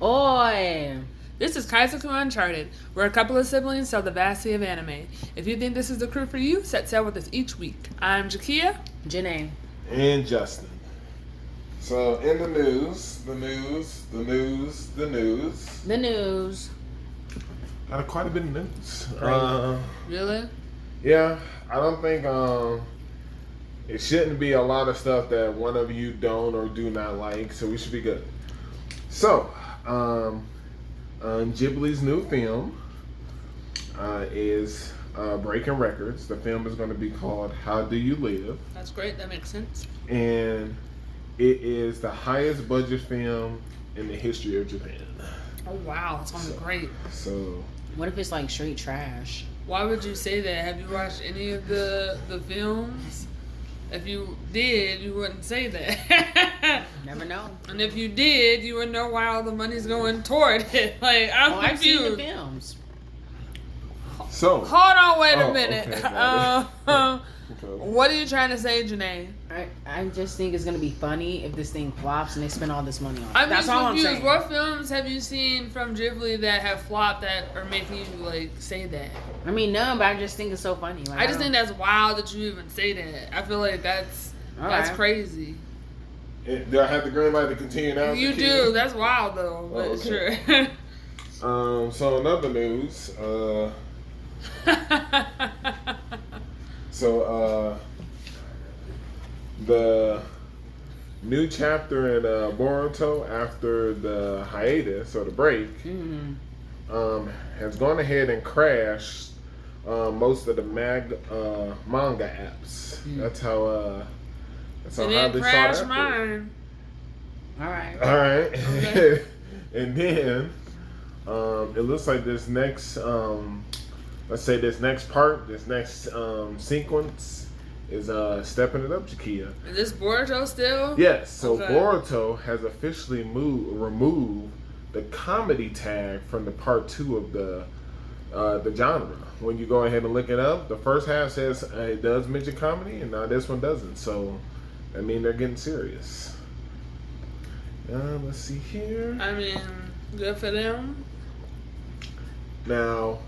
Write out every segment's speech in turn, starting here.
Oi! This is Kaizoku Uncharted. We're a couple of siblings tell the vastity of anime. If you think this is the crew for you, set sail with us each week. I'm Jakia. Jenae. And Justin. So, in the news. Got quite a bit of news. Really? Yeah, I don't think it shouldn't be a lot of stuff that one of you don't or do not like, so we should be good. So, Ghibli's new film is breaking records. The film is going to be called How Do You Live? That's great. That makes sense. And it is the highest budget film in the history of Japan. Oh, wow. That sounds great. So, what if it's like straight trash? Why would you say that? Have you watched any of the films? If you did, you wouldn't say that. Never know. And if you did, you would know why all the money's going toward it. Like, I've seen the films. So hold on, wait a minute. Okay, what are you trying to say, Jenae? I just think it's gonna be funny if this thing flops and they spend all this money on it. I'm That's just all confused. I'm saying. What films have you seen from Ghibli that have flopped that are making you like say that? I mean, none, but I just think it's so funny. Like, I just think that's wild that you even say that. I feel like that's crazy. Do I have the green light to continue now? You do. That's wild though, but okay. Sure. So in other news, the new chapter in Boruto after the hiatus or the break has gone ahead and crashed most of the manga apps. That's how it they crashed saw that. mine. All right. Okay. And then it looks like this next this next sequence is stepping it up, Jakia. Is this Boruto still? Yes. So Okay. Boruto has officially removed the comedy tag from the part 2 of the genre. When you go ahead and look it up, the first half says it does mention comedy, and now this one doesn't. So that means they're getting serious. Let's see here. I mean, good for them. Now,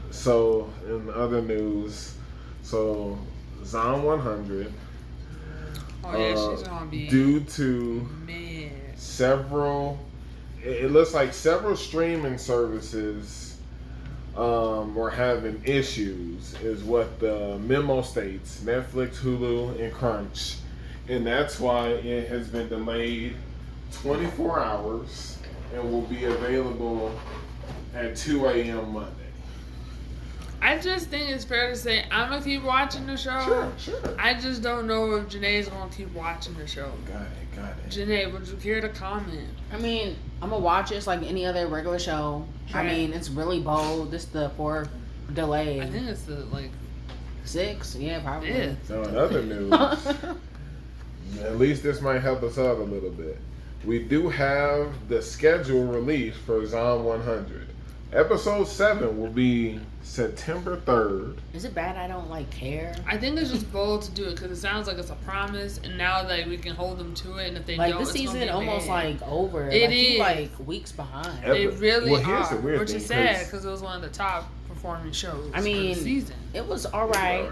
so in other news, Zom 100. Oh yeah, she's gonna be due to mad. It looks like several streaming services were having issues, is what the memo states. Netflix, Hulu, and Crunch, and that's why it has been delayed 24 hours and will be available at 2 a.m. Monday. I just think it's fair to say I'm gonna keep watching the show. Sure. I just don't know if Janae's gonna keep watching the show. Got it. Janae, would you care to comment? I mean, I'm gonna watch it. It's like any other regular show. Sure. I mean, it's really bold. This is the 4th delay. I think it's the 6. Yeah, probably. Yeah. So in other news, at least this might help us out a little bit. We do have the schedule released for Zom 100. Episode 7 will be September 3rd. Is it bad I don't care? I think it's just bold to do it because it sounds like it's a promise, and now we can hold them to it. And if they don't, this it's season gonna be almost bad. Over. It is is weeks behind. They really here's are, the weird which thing, is sad because it was one of the top performing shows. I mean, for the season. It was all right.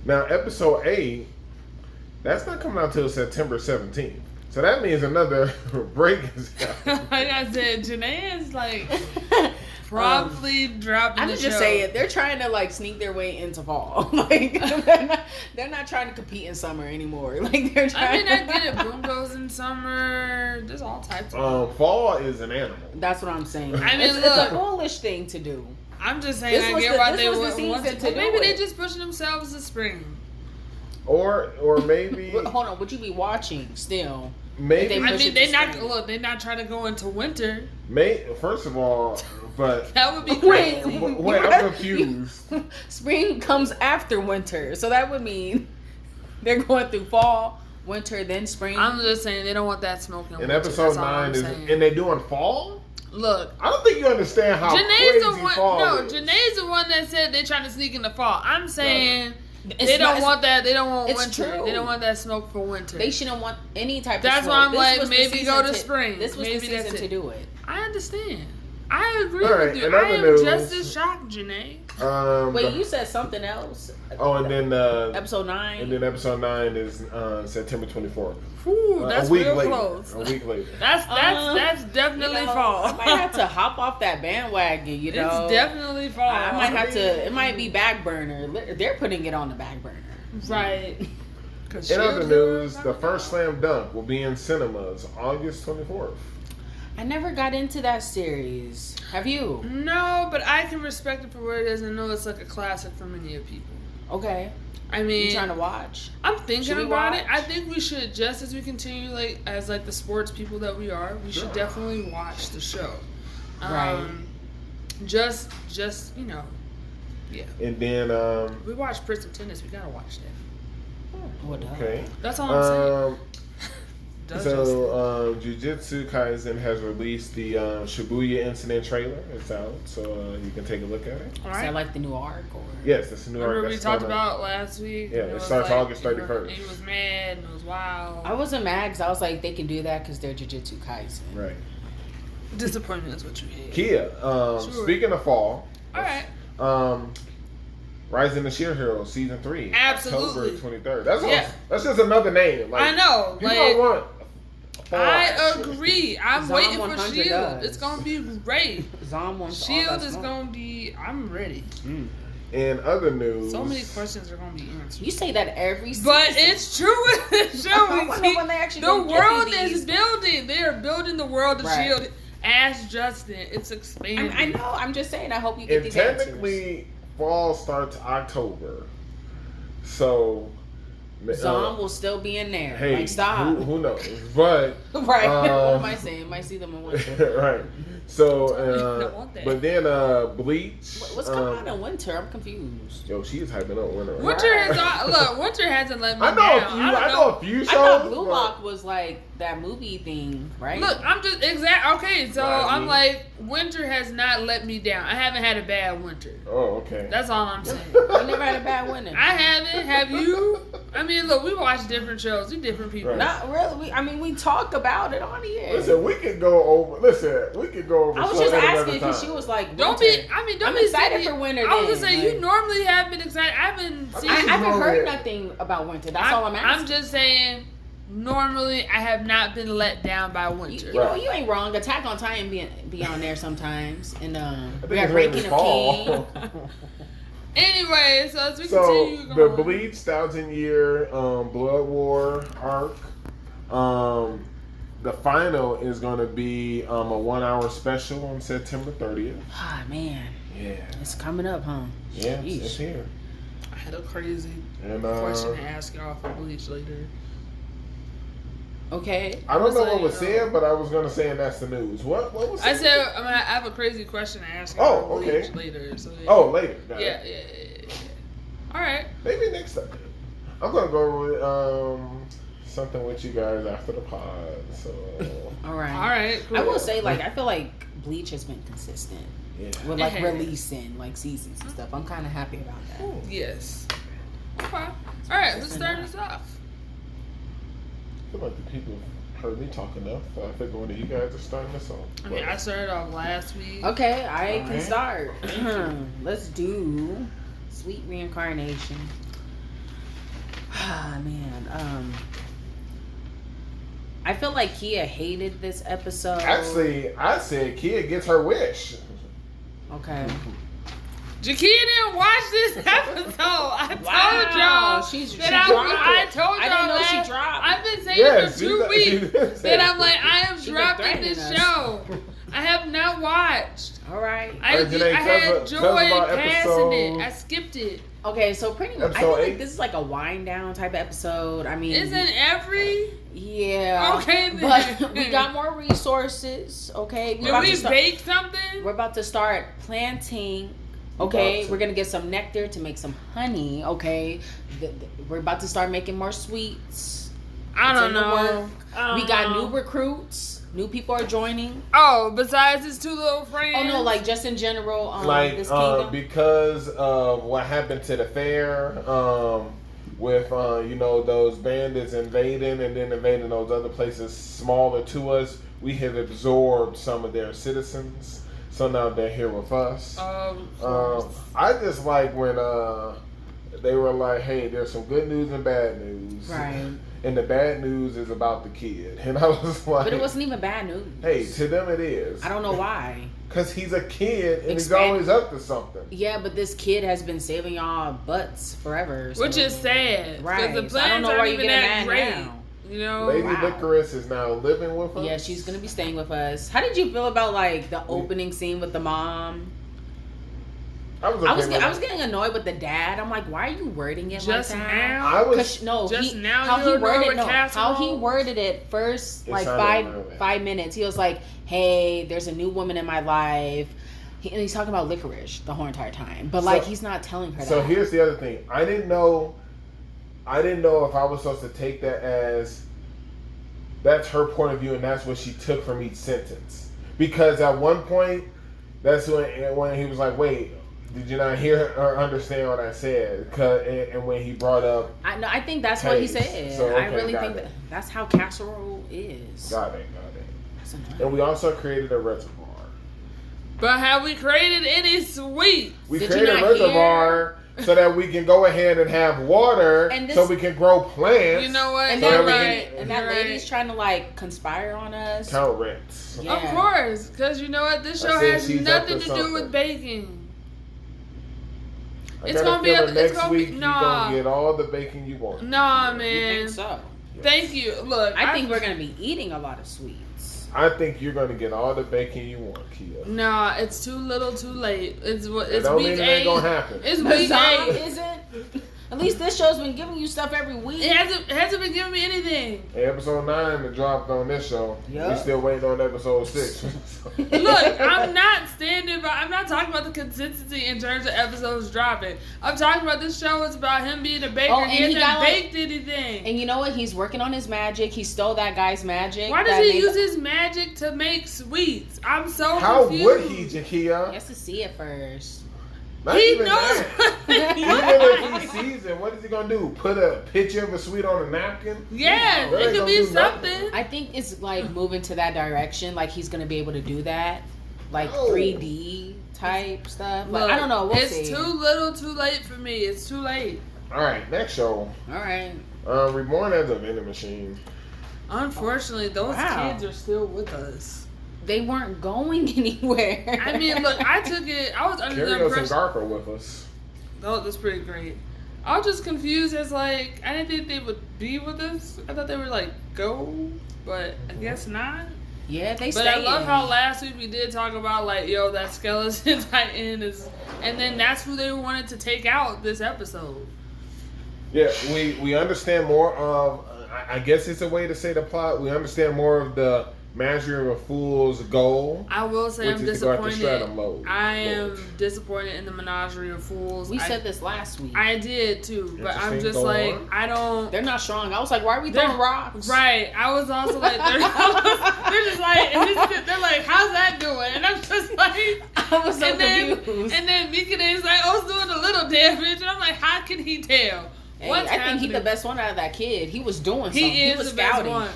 Now, episode 8, that's not coming out till September 17th. So that means another break is happening. Like I said, Jenae is probably dropping the show. I'm just saying, they're trying to sneak their way into fall. They're not trying to compete in summer anymore. They're trying. I mean, I get it. Boom goes in summer. There's all types of. Fall is an animal. That's what I'm saying. I mean, it's a foolish thing to do. I'm just saying, I get why they want to. Maybe they just pushing themselves to spring. Or maybe. Hold on, would you be watching still? Maybe. I mean, they're not trying to go into winter. First of all, but that would be crazy. Wait, I'm confused. Spring comes after winter, so that would mean they're going through fall, winter, then spring. I'm just saying they don't want that smoke in winter. Episode 9 and they're doing fall. Look, I don't think you understand how Janae's crazy fall is. Janae's the one that said they're trying to sneak in the fall. I'm saying They don't want that. They don't want it's winter. true. They don't want that smoke for winter. They shouldn't want any type That's of smoke. why I'm This like, was the maybe go to season spring. This was Maybe the season that's to it. do it. I understand. I agree All right, with you. in I other am news- just as shocked, Jenae. Wait, you said something else? Oh, and then Episode 9? And then episode 9 is September 24th. Ooh, that's a week real later. close. A week later. That's definitely fall. I might have to hop off that bandwagon, you know. It's definitely fall. I might have to. It might be back burner. They're putting it on the back burner. Right. In other news, the first Slam Dunk will be in cinemas August 24th. I never got into that series. Have you? No, but I can respect it for what it is and know it's like a classic for many of people. Okay. I mean, You trying to watch? I'm thinking Should we about it. watch? I think we should, just as we continue, like as like the sports people that we are, we should definitely watch the show. Right. Just you know, yeah. And then We watched Princeton Tennis. We gotta watch that. What up? okay. That's all I'm saying. So, Jujutsu Kaisen has released the Shibuya incident trailer. It's out, so you can take a look at it. All Is that right. like the new arc or? Yes, it's a new arc. Remember we that's talked coming. about last week? Yeah, and it was starts August 31st. He was mad and it was wild. I wasn't mad because I was like, they can do that because they're Jujutsu Kaisen. Right. Disappointment is what you hate. Kia. Sure. Speaking of fall. All right. Rising the Shield Hero season 3. Absolutely. October 23rd. Yeah. That's just another name. Like, I know. You Like, don't want. a fall I action. agree. I'm Zom waiting for 100 Shield. does. It's gonna be great. Zom wants all Shield that is smoke. gonna be. I'm ready. In other news, So many questions are gonna be answered. You say that every season. But it's true with the show. I wonder when they actually The gonna give world you is these. building. They are building the world of Right. Shield. Ask Justin. It's expanding. I know. I'm just saying. I hope you get and these answers. technically, fall starts October. So, Zom will still be in there. hey, Like, stop. who knows? But Right. What am I saying? Might see them in winter. right. So, don't want that. but then Bleach. What's coming out in winter? I'm confused. Yo, she is hyping up winter. Winter has Winter hasn't let me I know down. I know a few shows. I thought Blue but- Lock was like that movie thing, right? Look, I'm just okay. So Right. I'm like, winter has not let me down. I haven't had a bad winter. Oh, okay. That's all I'm saying. I never had a bad winter. I haven't. Have you? I mean, look, we watch different shows. We different people. Right. Not really. We talk about it on here. Listen, we could go over. I was just asking because she was like, Don't winter. be. I mean, don't I'm be excited silly. for winter. I was gonna then, say like- you normally have been excited. I haven't seen. I haven't Normally- heard nothing about winter. That's all I'm asking. I'm just saying. Normally, I have not been let down by winter. You know, you ain't wrong. Attack on Titan be on there sometimes, and we got it's Breaking mainly of King. Anyway, so as we So continue the going, Bleach 1,000-year Blood War arc, the final is going to be a 1-hour special on September 30th. Ah man, Yeah, it's coming up, huh? yeah, Yeesh. it's here. I had a crazy And question to ask y'all for Bleach later. Okay. I don't know say, what was said, but I was going to say, and that's the news. What was I said? said I have a crazy question to ask y'all Oh, for Bleach okay. later. So yeah. Oh, later. Got it. Yeah. All right. Maybe next time. I'm gonna go with something with you guys after the pod. So All right. All right. Cool. I will say, like, I feel like Bleach has been consistent yeah. with like It has. releasing like seasons and stuff. I'm kind of happy about that. Yes. Okay. All right. Let's start this off. I feel like the people heard me talk enough. I figure one of you guys are starting this off. I mean, I started off last week. Okay, I can Alright. start. Let's do Sweet Reincarnation. Ah man, I feel like Kia hated this episode. Actually, I said Kia gets her wish. Okay. Jakia didn't watch this episode. I told Wow, y'all she that dropped I it. told y'all I didn't know that. she dropped. I've been saying Yes, for she 2 did- she weeks did say that it. I'm like, I am She been dropping threatening this us. show. I have not watched. All right. I Alright, Jenae, had tell us joy about in passing it. episode- I skipped it. Okay, so pretty much, I Episode feel 8? like this is like a wind down type of episode. I mean, Isn't every? yeah. Okay, then. But we got more resources. Okay, Did we bake something? We're about to start planting. Okay, About to. we're gonna get some nectar to make some honey. Okay, we're about to start making more sweets. I It's don't in the know. work. We got new recruits. New people are joining. Oh, besides his two little friends. Oh no, like just in general, like this kingdom. because of what happened to the fair, with those bandits invading and then invading those other places smaller to us, we have absorbed some of their citizens. So now they're here with us. I just like when they were like, "Hey, there's some good news and bad news." Right. And the bad news is about the kid. And I was like... But it wasn't even bad news. Hey, to them it is. I don't know why. Because he's a kid and he's always up to something. Yeah, but this kid has been saving y'all butts forever. So. Which is sad. Right. Because the So I don't plans know why aren't you even getting that mad great. now. You know? Lady Licorice is now living with us. Yeah, she's going to be staying with us. How did you feel about, like, the opening scene with the mom? I was getting annoyed with the dad. I'm like, why are you wording it just like that? now? How he worded it first, like five minutes. He was like, "Hey, there's a new woman in my life," and he's talking about licorice the whole entire time. But like, he's not telling her that. So here's the other thing. I didn't know if I was supposed to take that as that's her point of view and that's what she took from each sentence. Because at one point, that's when he was like, "Wait. Did you not hear or understand what I said?" And when he brought up... I think that's what he said. So, okay, I really think that's how casserole is. Got it. And we also created a reservoir. But have we created any sweets? We created a reservoir so that we can go ahead and have water so we can grow plants. You know what? And that lady's trying to like conspire on us. Count rents. Yeah. Of course. Because you know what? This show has nothing to do with baking. It's gonna be next week. You're gonna get all the bacon you want. Nah, man. You think so? Yes. Thank you. Look, I think we're gonna be eating a lot of sweets. I think you're gonna get all the bacon you want, Kia. Nah, it's too little, too late. It's week 8. It ain't gonna happen. It's week 8, isn't? At least this show's been giving you stuff every week. It hasn't been giving me anything. Episode 9 that dropped on this show. Yep. We still waiting on episode 6. Look, I'm not talking about the consistency in terms of episodes dropping. I'm talking about this show is about him being a baker. He hasn't baked anything. And you know what? He's working on his magic. He stole that guy's magic. Why does he use his magic to make sweets? I'm so How confused. would he, Jakia? He has to see it first. He knows. Even if he sees it, what is he gonna do? Put a picture of a sweet on a napkin? Yeah, it could be something. I think it's like moving to that direction. Like he's gonna be able to do that, like 3D type stuff. Look, I don't know. We'll see. It's too little, too late for me. It's too late. All right, next show. All right. Reborn as a vending machine. Unfortunately, those kids are still with us. They weren't going anywhere. I mean, look, I took it. I was under the impression. and Garp are with us. Oh, that's pretty great. I was just confused as like I didn't think they would be with us. I thought they were like go, but I guess not. Yeah, they. But I love how last week we did talk about like, yo, that skeleton titan is, and then that's who they wanted to take out this episode. Yeah, we understand more of. I guess it's a way to say the plot. We understand more of the Mastery of a Fool's goal. I will say I'm disappointed. I am disappointed in the Menagerie of Fools. We said this last week. I did too, but I'm just like, I don't. They're not strong. I was like, why are we throwing rocks? Right. I was also like, they're just like, they're like, how's that doing? And I'm just like, I was so confused. And then Mikine is like, oh, it's doing a little damage, and I'm like, how can he tell? Hey, I think he's the best one out of that kid. He was doing something. He was the best one.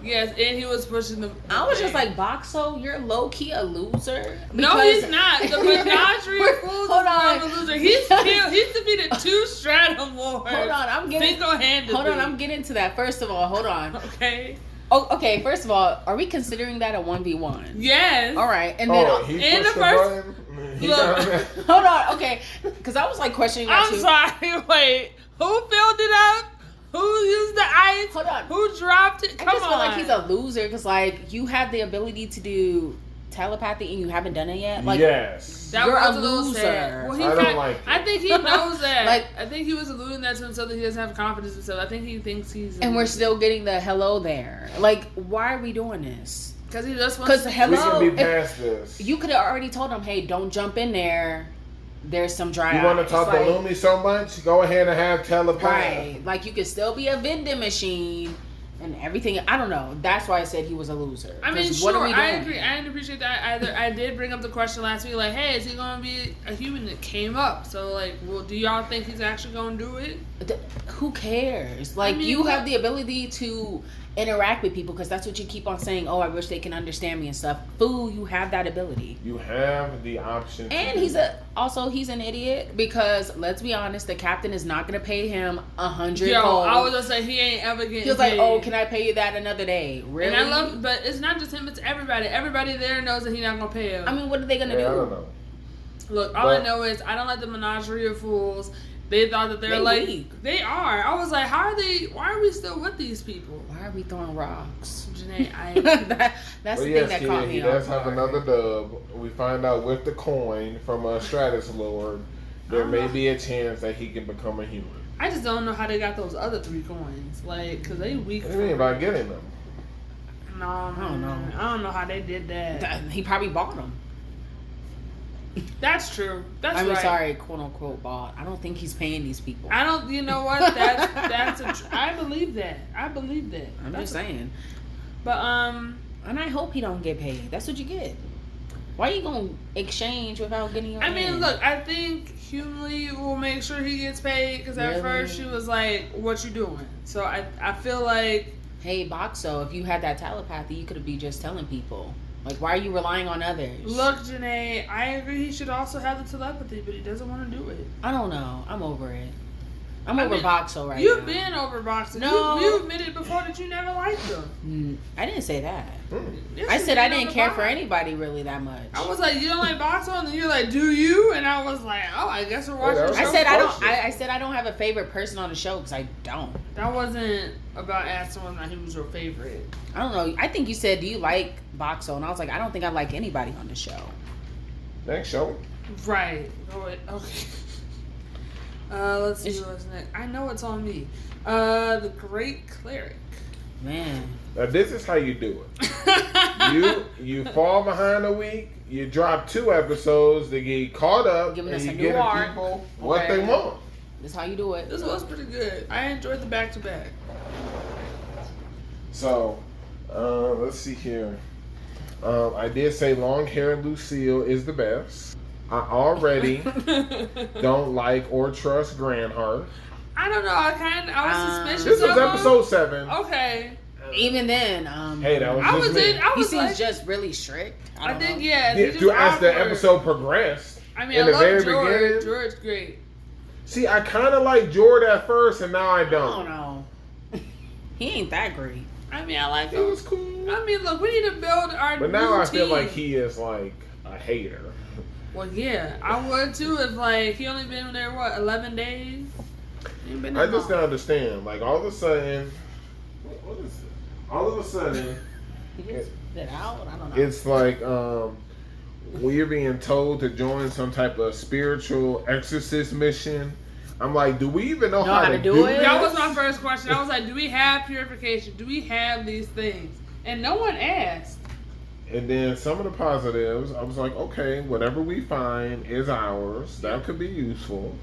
Yes, and he was pushing the I was just like, Boxo, you're low key a loser. No, he's not. The Menagerie of Fools is not a loser. He's defeated 2 Stratum Lords. Hold on, I'm getting single-handedly. Hold on, I'm getting to that. First of all, hold on. Okay. Oh, okay. First of all, are we considering that a 1v1? Yes. All right, and then in the first. Look, hold on. Okay, because I was like questioning. I'm sorry. Wait, who filled it up? Who used the ice? Hold on. Who dropped it? I just feel like he's a loser because, like, you have the ability to do telepathy and you haven't done it yet. Like, yes. You're a loser. Well, I don't like it. I think he knows that. Like, I think he was alluding that to himself that he doesn't have confidence in himself. I think he thinks he's. And we're still getting the hello there. Like, why are we doing this? Because he just wants to. Hello. We can be past this. You could have already told him, hey, don't jump in there. There's some dry. You want to talk to Lumi so much? Go ahead and have telepathy. Right. Like, you could still be a vending machine and everything. I don't know. That's why I said he was a loser. I mean, sure, I agree. I didn't appreciate that either. I did bring up the question last week, like, hey, is he going to be a human? That came up. So, like, well, do y'all think he's actually going to do it? Who cares? Like, I mean, you have the ability to interact with people because that's what you keep on saying. Oh, I wish they can understand me and stuff. Fool, you have that ability. You have the option. And he's an idiot because let's be honest, the captain is not going to pay him 100 gold. I was gonna say he ain't ever getting. He was like, "Oh, can I pay you that another day?" Really? And I love, but it's not just him; it's everybody. Everybody there knows that he's not gonna pay him. I mean, what are they gonna do? I don't know. Look, all I know is I don't like the menagerie of fools. They thought that they're like weak. They are. I was like, how are they? Why are we still with these people? Why are we throwing rocks, Jenae? That's the thing that caught me. He does have another dub. We find out with the coin from a Stratus Lord, there may be a chance that he can become a human. I just don't know how they got those other 3 coins, like, cause they weak. What do you mean by getting them? No, I don't know. I don't know how they did that. He probably bought them. That's true. That's I'm right. sorry, quote unquote bought. I don't think he's paying these people. I don't. You know what? I believe that. I'm just saying. But and I hope he don't get paid. That's what you get. Why are you gonna exchange without getting your? I mean, look. I think humanly will make sure he gets paid because at first she was like, "What you doing?" So I feel like, hey, Boxo, if you had that telepathy, you could be just telling people. Like, why are you relying on others? Look, Jenae, I agree he should also have the telepathy, but he doesn't want to do it. I don't know. I'm over it. I'm over Boxo right now. You've been over Boxo. No. You admitted before that you never liked him. I didn't say that. Yes, I said I didn't care for anybody really that much. I was like, you don't like Boxo? And then you're like, do you? And I was like, oh, I guess we're watching the show. I said I don't have a favorite person on the show because I don't. That wasn't about asking whether or not he was your favorite. I don't know. I think you said, do you like Boxo? And I was like, I don't think I like anybody on the show. Next show. Right. Okay. Let's see what's next. I know it's on me. The Great Cleric. Man. Now this is how you do it. you fall behind a week. You drop 2 episodes to get caught up, and you get the people what they want. This is how you do it. This was pretty good. I enjoyed the back-to-back. So, let's see here. I did say long hair Lucille is the best. I already don't like or trust Granhart. I don't know. I was suspicious. This was episode 7. Okay. Even then, hey, that was just me. He seems just really strict. I think, as the episode progressed. I mean, I love George. George's great. See, I kind of like George at first, and now I don't. I don't know. He ain't that great. I mean, I like him. It was cool. I mean, look, we need to build our But now new I feel team. like he is like a hater. Well, yeah, I would too if like he only been there 11 days. I just don't understand. Like all of a sudden, what is it? All of a sudden, it's like when you're being told to join some type of spiritual exorcist mission. I'm like, do we even know how to do it? That was my first question. I was like, do we have purification? Do we have these things? And no one asked. And then some of the positives, I was like, okay, whatever we find is ours. That could be useful.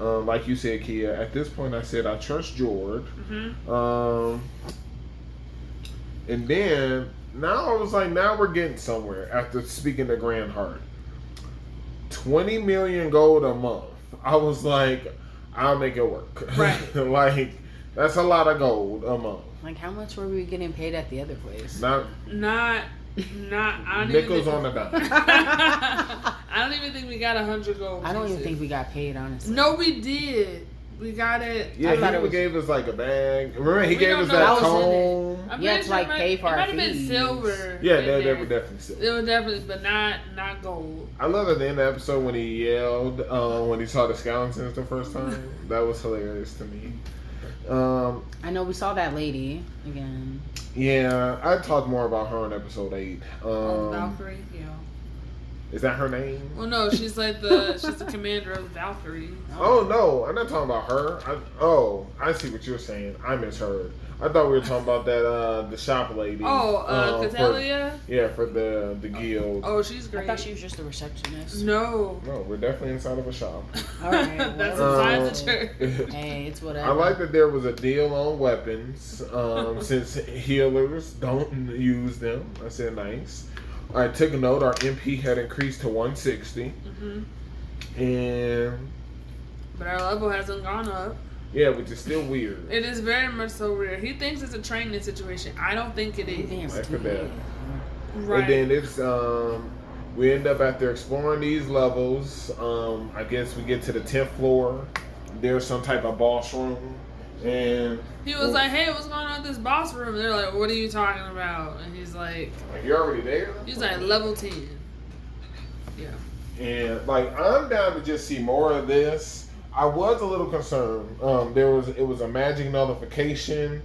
Like you said, Kia, at this point I said I trust George. Mm-hmm. And then now I was like, now we're getting somewhere after speaking to Granhart. 20 million gold a month. I was like, I'll make it work. Right. Like, that's a lot of gold a month. Like, how much were we getting paid at the other place? Not. I don't nickels on the dime. I don't even think we got 100 gold. I don't even think we got paid, honestly. No, we did. We got it. Yeah, he gave us like a bag. Remember, he gave us that comb. You had to like pay for our fees. It might have been silver. Yeah, they were definitely silver. It was definitely, but not gold. I love at the end of the episode when he yelled when he saw the skeletons the first time. That was hilarious to me. I know we saw that lady again. Yeah, I talked more about her in episode 8. Valkyrie, yeah. Is that her name? Well, no, she's like she's the commander of the Valkyrie. Oh no, I'm not talking about her. I see what you're saying. I misheard. I thought we were talking about that the shop lady. Oh, Catalia? For the guild. Oh, she's great. I thought she was just a receptionist. No, we're definitely inside of a shop. All right, that's inside the church. Hey, it's whatever. I like that there was a deal on weapons since healers don't use them. I said nice. I took a note. Our MP had increased to 160, but our level hasn't gone up. Yeah, which is still weird. It is very much so weird. He thinks it's a training situation. I don't think it is. Right. And then it's we end up after exploring these levels. I guess we get to the 10th floor. There's some type of boss room, and he was like, "Hey, what's going on with this boss room?" And they're like, "What are you talking about?" And he's like, "You're already there." He's like, "Level 10." Yeah. And like, I'm down to just see more of this. I was a little concerned. It was a magic nullification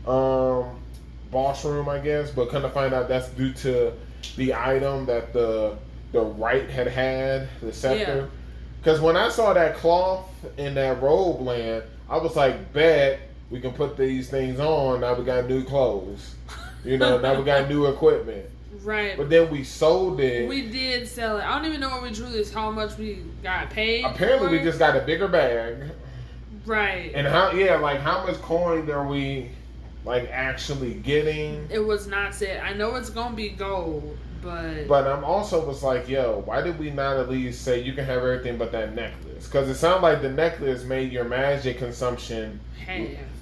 boss room, I guess, but kind of find out that's due to the item that the right had the scepter. Because when I saw that cloth and that robe land, I was like, bet we can put these things on. Now we got new clothes. Now we got new equipment. Right. But then we sold it. We did sell it. I don't even know what we truly how much we got paid. Apparently we just got a bigger bag. Right. And how much coin are we actually getting? It was not said. I know it's gonna be gold, but I'm also was like, yo, why did we not at least say you can have everything but that necklace? Because it sounded like the necklace made your magic consumption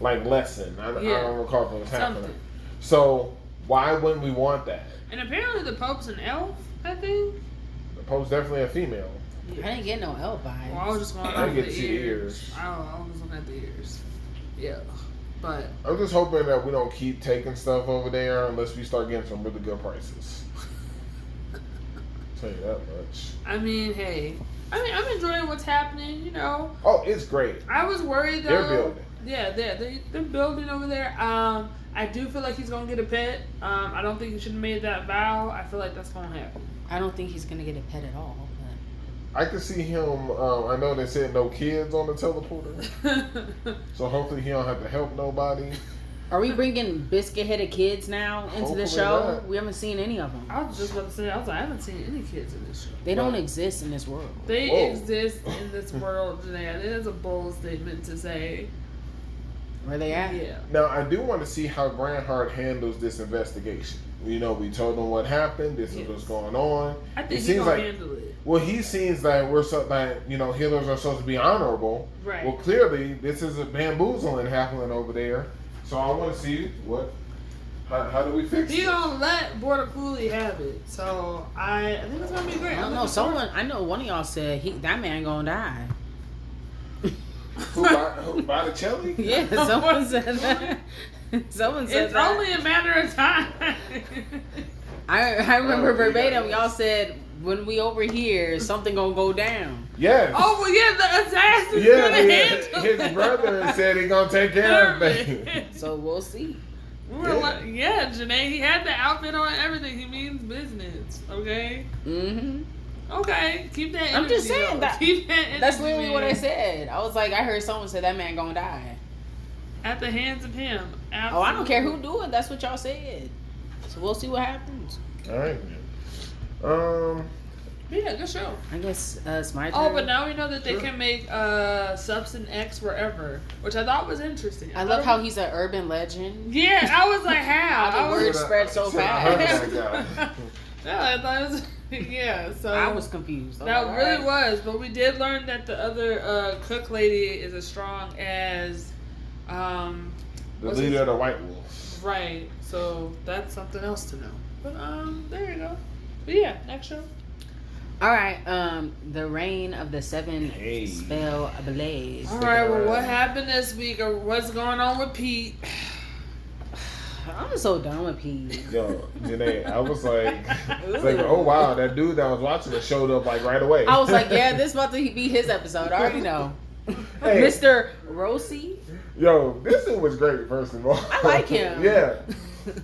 lessen. I don't recall if it was happening. So why wouldn't we want that? And apparently the Pope's an elf, I think. The Pope's definitely a female. I didn't get no elf vibes. Well, I was just going I over get the to ears. I was looking at the ears. Yeah. But I'm just hoping that we don't keep taking stuff over there unless we start getting some really good prices. I'll tell you that much. I mean, hey. I'm enjoying what's happening, Oh, it's great. I was worried though. They're building. Yeah, they're building over there. I do feel like he's gonna get a pet. I don't think he should have made that vow. I feel like that's gonna happen. I don't think he's gonna get a pet at all. But I can see him. I know they said no kids on the teleporter, so hopefully he don't have to help nobody. Are we bringing biscuit-headed kids now into Hopefully the show? not. We haven't seen any of them. I was just about to say, I haven't seen any kids in this show. They don't exist in this world. They exist in this world, Jenae. It is a bold statement to say. Where they at? Yeah. Now, I do want to see how Granhart handles this investigation. We told him what happened. This is what's going on. I think he's going to handle it. Well, he seems like healers are supposed to be honorable. Right. Well, clearly, this is a bamboozling happening over there. So I want to see how do we fix it? He's going to let Border Cooley have it. So I think it's going to be great. I don't know. I know one of y'all said that man going to die. Who by the Chelly? Yeah, someone said that. Someone said it's only a matter of time. I remember verbatim. Y'all said when we over here, something gonna go down. Yes. Oh well, yeah, the assassin's gonna handle his brother said he gonna take care of everything. So we'll see. Jenae, he had the outfit on and everything. He means business. Okay. Mm-hmm. Okay, keep that energy. I'm just saying that. Keep that energy, that's literally what I said. I was like, I heard someone say that man gonna die. At the hands of him. Absolutely. Oh, I don't care who do it. That's what y'all said. So we'll see what happens. All right. Yeah, good show. I guess it's my turn. Oh, but now we know that they can make Substance X wherever, which I thought was interesting. I love how he's an urban legend. Yeah, I was like, how? The word spread so fast. Yeah, I thought it was. Yeah, so I was confused. That really was, but we did learn that the other cook lady is as strong as the leader of the White Wolves. Right, so that's something else to know. But there you go. But yeah, next show. All right, the reign of the Seven Spellblades. All right, well, what happened this week, or what's going on with Pete? I'm so done with Pete. Yo, Jenae, I was like, oh wow, that dude that was watching it showed up right away. I was like, yeah, this is about to be his episode. I already know. Hey. Mr. Rossi. Yo, this dude was great. First of all, I like him. Yeah.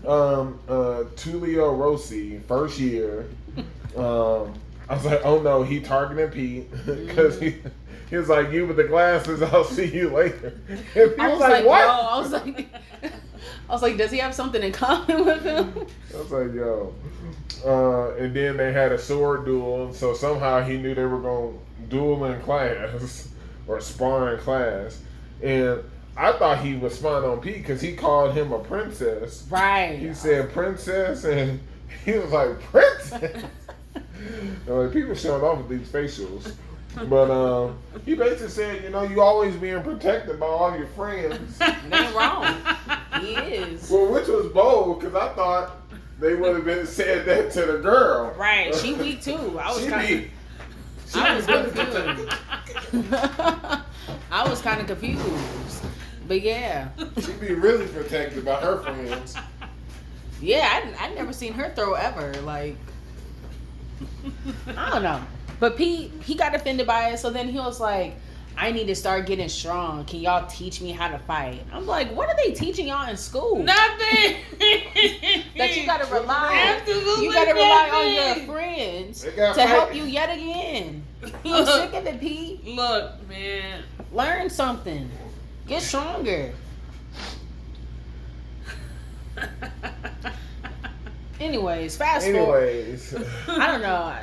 Tulio Rossi, first year. I was like, oh no, he targeting Pete because he was like, you with the glasses, I'll see you later. And he I was like, what? no, I was like. I was like, does he have something in common with him? I was like, yo. And then they had a sword duel, so somehow he knew they were going to duel in class or spar in class. And I thought he was spying on Pete because he called him a princess. Right. He said princess, and he was like, princess? Like, people showing off with these facials. But he basically said, you always being protected by all your friends. It ain't wrong. He is. Well, which was bold, because I thought they would have said that to the girl. Right. She weak too. I was confused. I was kind of confused. But yeah. She be really protected by her friends. Yeah, I never seen her throw ever. Like, I don't know. But Pete, he got offended by it, so then he was like, I need to start getting strong. Can y'all teach me how to fight? I'm like, what are they teaching y'all in school? Nothing. That you gotta rely. Absolutely. You gotta rely on your friends to help you yet again. You sick of it, Pete? Look, man. Learn something. Get stronger. Anyways, fast forward. I don't know.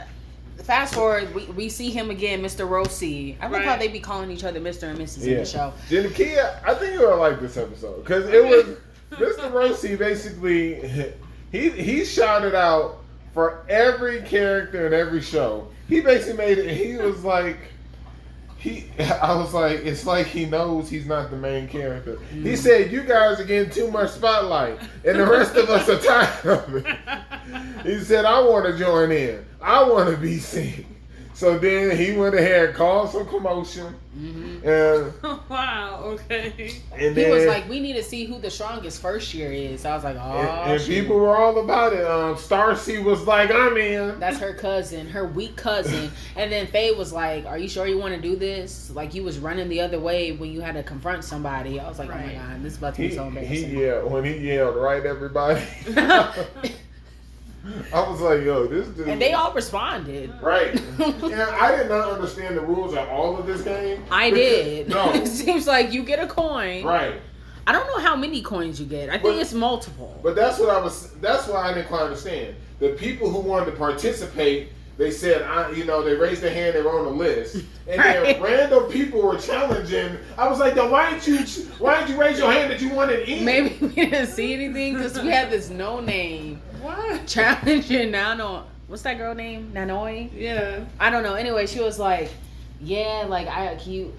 Fast forward, we see him again, Mr. Rossi. I love how they be calling each other Mr. and Mrs. in the show. Jakia, I think you're gonna like this episode because it was Mr. Rossi. Basically, he shouted out for every character in every show. He basically made it. He was like, I was like, it's like he knows he's not the main character. Mm. He said, "You guys are getting too much spotlight, and the rest of us are tired of it." He said, "I want to join in. I want to be seen." So then he went ahead and caused some commotion. Mm-hmm. And wow, okay. And he then, was like, we need to see who the strongest first year is. I was like, oh, and people were all about it. Starcy was like, I'm in. That's her cousin, her weak cousin. And then Faye was like, are you sure you want to do this? Like, you was running the other way when you had to confront somebody. I was like, oh my God, this is about to be so embarrassing. When he yelled, right, everybody? I was like, yo, this dude. And they all responded. Right. And I did not understand the rules of all of this game. I did. No. It seems like you get a coin. Right. I don't know how many coins you get. I think it's multiple. But that's what I didn't quite understand. The people who wanted to participate, they said, they raised their hand, they were on the list. And then random people were challenging. I was like, then why didn't you raise your hand that you wanted in? Maybe we didn't see anything because we had this no name. What? Challenging Nano. What's that girl name? Nanoi? Yeah. I don't know. Anyway, she was like, yeah, like,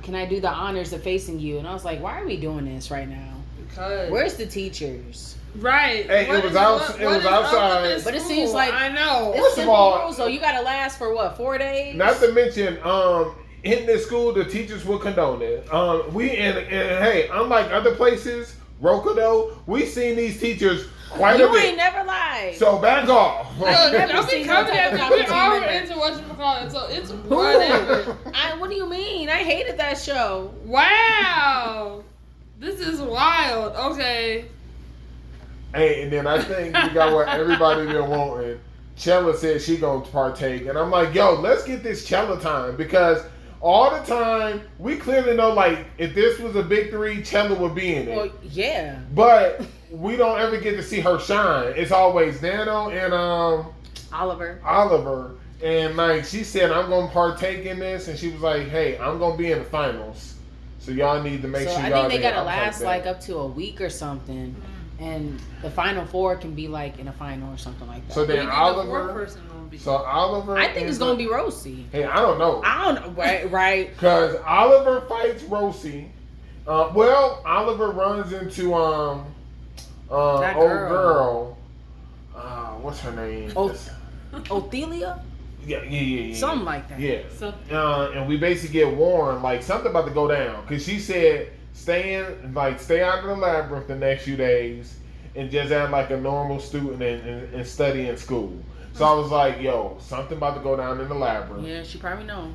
can I do the honors of facing you? And I was like, why are we doing this right now? Because. Where's the teachers? Right. Hey, it was outside. But it seems like. I know. First of all. So you got to last for what, 4 days? Not to mention, in this school, the teachers will condone it. Hey, unlike other places, Rokudo, we seen these teachers quite a bit. You ain't never lied. So back off. Don't be coming at me. We are into whatchamacallit, so it's whatever. What do you mean? I hated that show. Wow. This is wild. Okay. Hey, and then I think we got what everybody been wanting. Chella said she gonna partake, and I'm like, yo, let's get this Chella time because all the time we clearly know, like, if this was a big three, Chella would be in it. Well, yeah. But we don't ever get to see her shine. It's always Nano and Oliver. And like she said, I'm gonna partake in this, and she was like, hey, I'm gonna be in the finals. So y'all need to make sure y'all. I think they gotta last like up to a week or something. And the final four can be like in a final or something like that. So then Oliver. I think it's gonna be Rossi. Hey, I don't know. Right? Because Oliver fights Rossi. Oliver runs into that old girl. What's her name? Othelia. Yeah. Something like that. Yeah. And we basically get warned, like something about to go down, because she said stay out of the labyrinth the next few days and just act like a normal student and study in school. So I was like, yo, something about to go down in the labyrinth. Yeah, she probably know.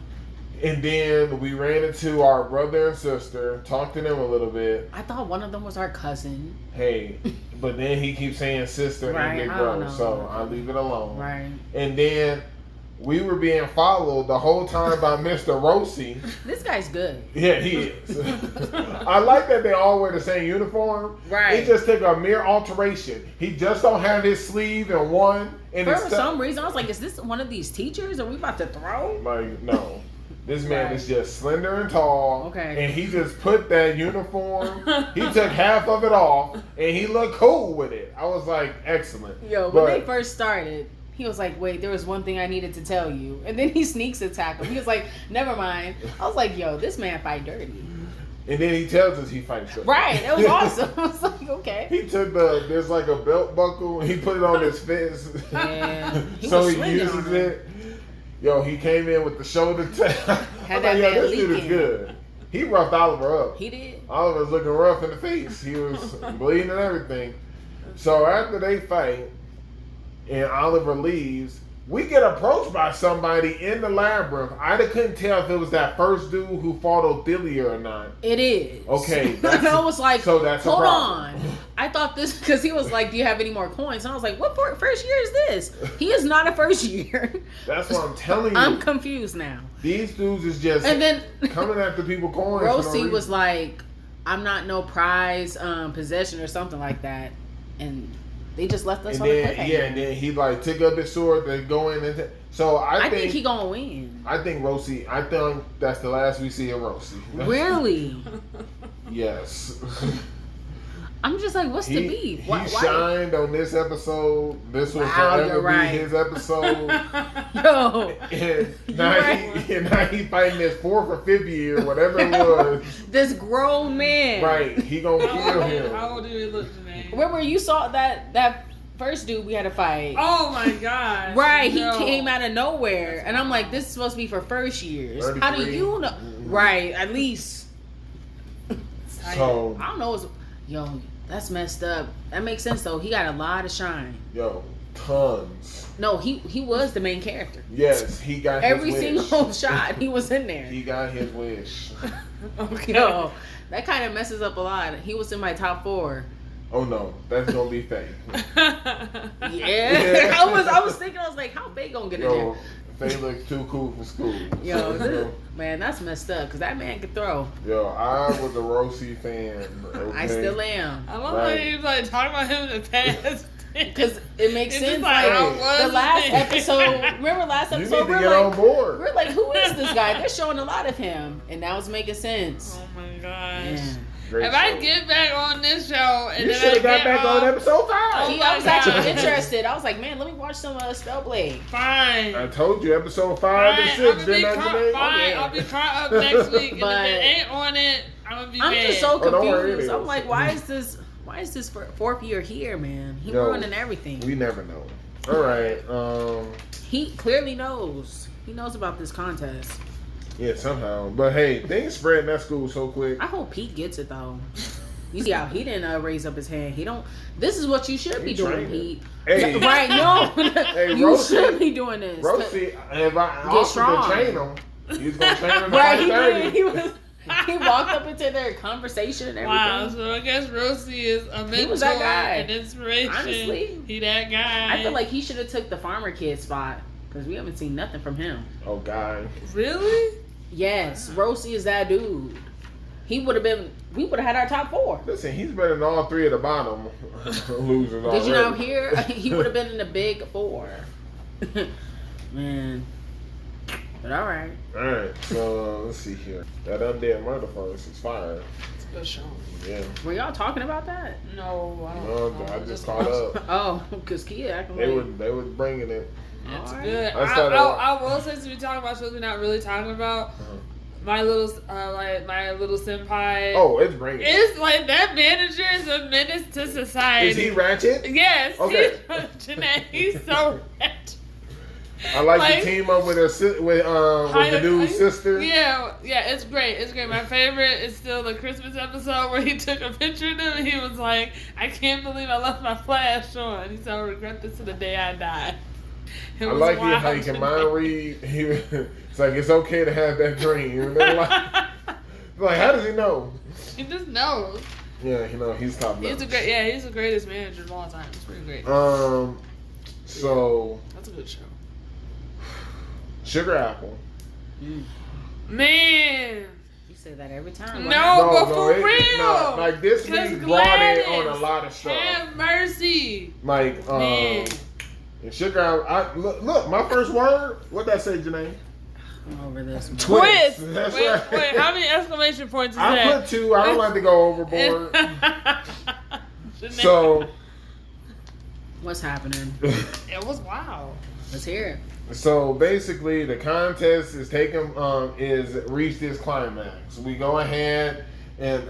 And then we ran into our brother and sister, talked to them a little bit. I thought one of them was our cousin. Hey, but then he keeps saying sister and big bro, so I'll leave it alone. Right. And then we were being followed the whole time by Mr. Rossi. This guy's good. Yeah, he is. I like that they all wear the same uniform. Right. It just took a mere alteration. He just don't have his sleeve in one. And for some reason, I was like, is this one of these teachers? Are we about to throw? Like, no. This man is just slender and tall. Okay. And he just put that uniform. He took half of it off. And he looked cool with it. I was like, excellent. Yo, when they first started, he was like, wait, there was one thing I needed to tell you. And then he sneaks attack him. He was like, never mind. I was like, yo, this man fight dirty. And then he tells us he fights dirty. Right. It was awesome. I was like, okay. He took there's like a belt buckle. And he put it on his fist. Yeah. So he uses it. Yo, he came in with the shoulder tap. Had that yo, man this leaking. dude is good. He roughed Oliver up. He did. Oliver's looking rough in the face. He was bleeding and everything. So after they fight and Oliver leaves, we get approached by somebody in the labyrinth. I couldn't tell if it was that first dude who fought Odelia or not. It is. Okay. And I was like, so that's hold a problem. on. I thought this, because he was like, do you have any more coins? And I was like, what first year is this? He is not a first year. That's what I'm telling you. I'm confused now. These dudes is just and then coming after people coins. Rossi was like, I'm not no prize possession or something like that. And they just left us on the cliffhanger. Yeah, and then he like took up his sword to go in and so I think he gonna win. I think Rossi. I think that's the last we see of Rossi. Really? Yes. I'm just like, what's the beef? He shined on this episode. This will forever be his episode. Yo. And now he fighting his 4th or 5th year, whatever it was. This grown man. Right. He gonna kill him. How old do you look, Jenae? Remember you saw that first dude we had to fight. Oh my god. Right, he came out of nowhere. And I'm like, this is supposed to be for first years. 33. How do you know? Right, at least. So I don't know. Yo, that's messed up. That makes sense though. He got a lot of shine. Yo, tons. No, he was the main character. Yes, he got every his wish. single shot. He was in there. He got his wish. Okay. Yo, that kind of messes up a lot. He was in my top 4. Oh no, that's gonna be fake. Yeah. I was thinking, I was like, how Faye gonna get in there? Faye looks too cool for school. Yo, man, that's messed up because that man could throw. Yo, I was a Rossi fan. Okay? I still am. I love how you like talking about him in the past. Because it makes sense. Like, the last episode, remember last episode? We're like, on board. We're like, who is this guy? They're showing a lot of him, and now it's making sense. Oh my gosh. Yeah. If I get back on this show and you should have got back on episode 5. I was actually interested. I was like, man, let me watch some Spellblade. Fine. I told you episode 5 and 6. Didn't I? Fine. I'll be caught up next week. But and if it ain't on it, I'm gonna be mad. I'm just so confused. I'm like, why is this 4th year here, man? He ruining everything. We never know. All right. He clearly knows. He knows about this contest. Yeah, somehow. But hey, things spread in that school so quick. I hope Pete gets it though. You see how he didn't raise up his hand. He don't. This is what you should be doing, Pete. Hey. Right? No. Hey, you Rossi, should be doing this. Rossi, if I also train him, he's gonna train him. Right? He walked up into their conversation and everything. Wow, so I guess Rossi is a mentor, he was that guy. An inspiration. Honestly, he that guy. I feel like he should have took the farmer kid spot because we haven't seen nothing from him. Oh God. Really? Yes, Rossi is that dude. He would have been. We would have had our top 4. Listen, he's better than all 3 at the bottom losers. Did you not hear? He would have been in the big 4. Man. But all right. All right. So let's see here. That undead murder force is fire. It's a good show. Yeah. Were y'all talking about that? No, I don't know. I just caught up. Oh, because Kia acting They were bringing it. It's right. good. I will say, since we talking about shows we're not really talking about, my little senpai. Oh, it's bringing it. It's like that manager is a menace to society. Is he ratchet? Yes. Okay. Jenae, he's so ratchet. I like to team up with the dude's sister. Yeah, it's great. It's great. My favorite is still the Christmas episode where he took a picture of them and he was like, "I can't believe I left my flash on." He said, "I'll regret this to the day I die." I like how you can mind read. It's like it's okay to have that dream. Like, how does he know? He just knows. Yeah, he's top notch. He's the greatest manager of all time. It's pretty great. So that's a good show. Sugar Apple. Man. You say that every time. But for real. Like this week brought it on a lot of stuff. Have mercy. Like, and Sugar Apple. Look, my first word. What'd that say, Jenae? I'm over this. Twist. That's wait, right. Wait, how many exclamation points is I that? put 2. I don't like to go overboard. So. What's happening? It was wild. Let's hear it. So basically, the contest is reached its climax. We go ahead and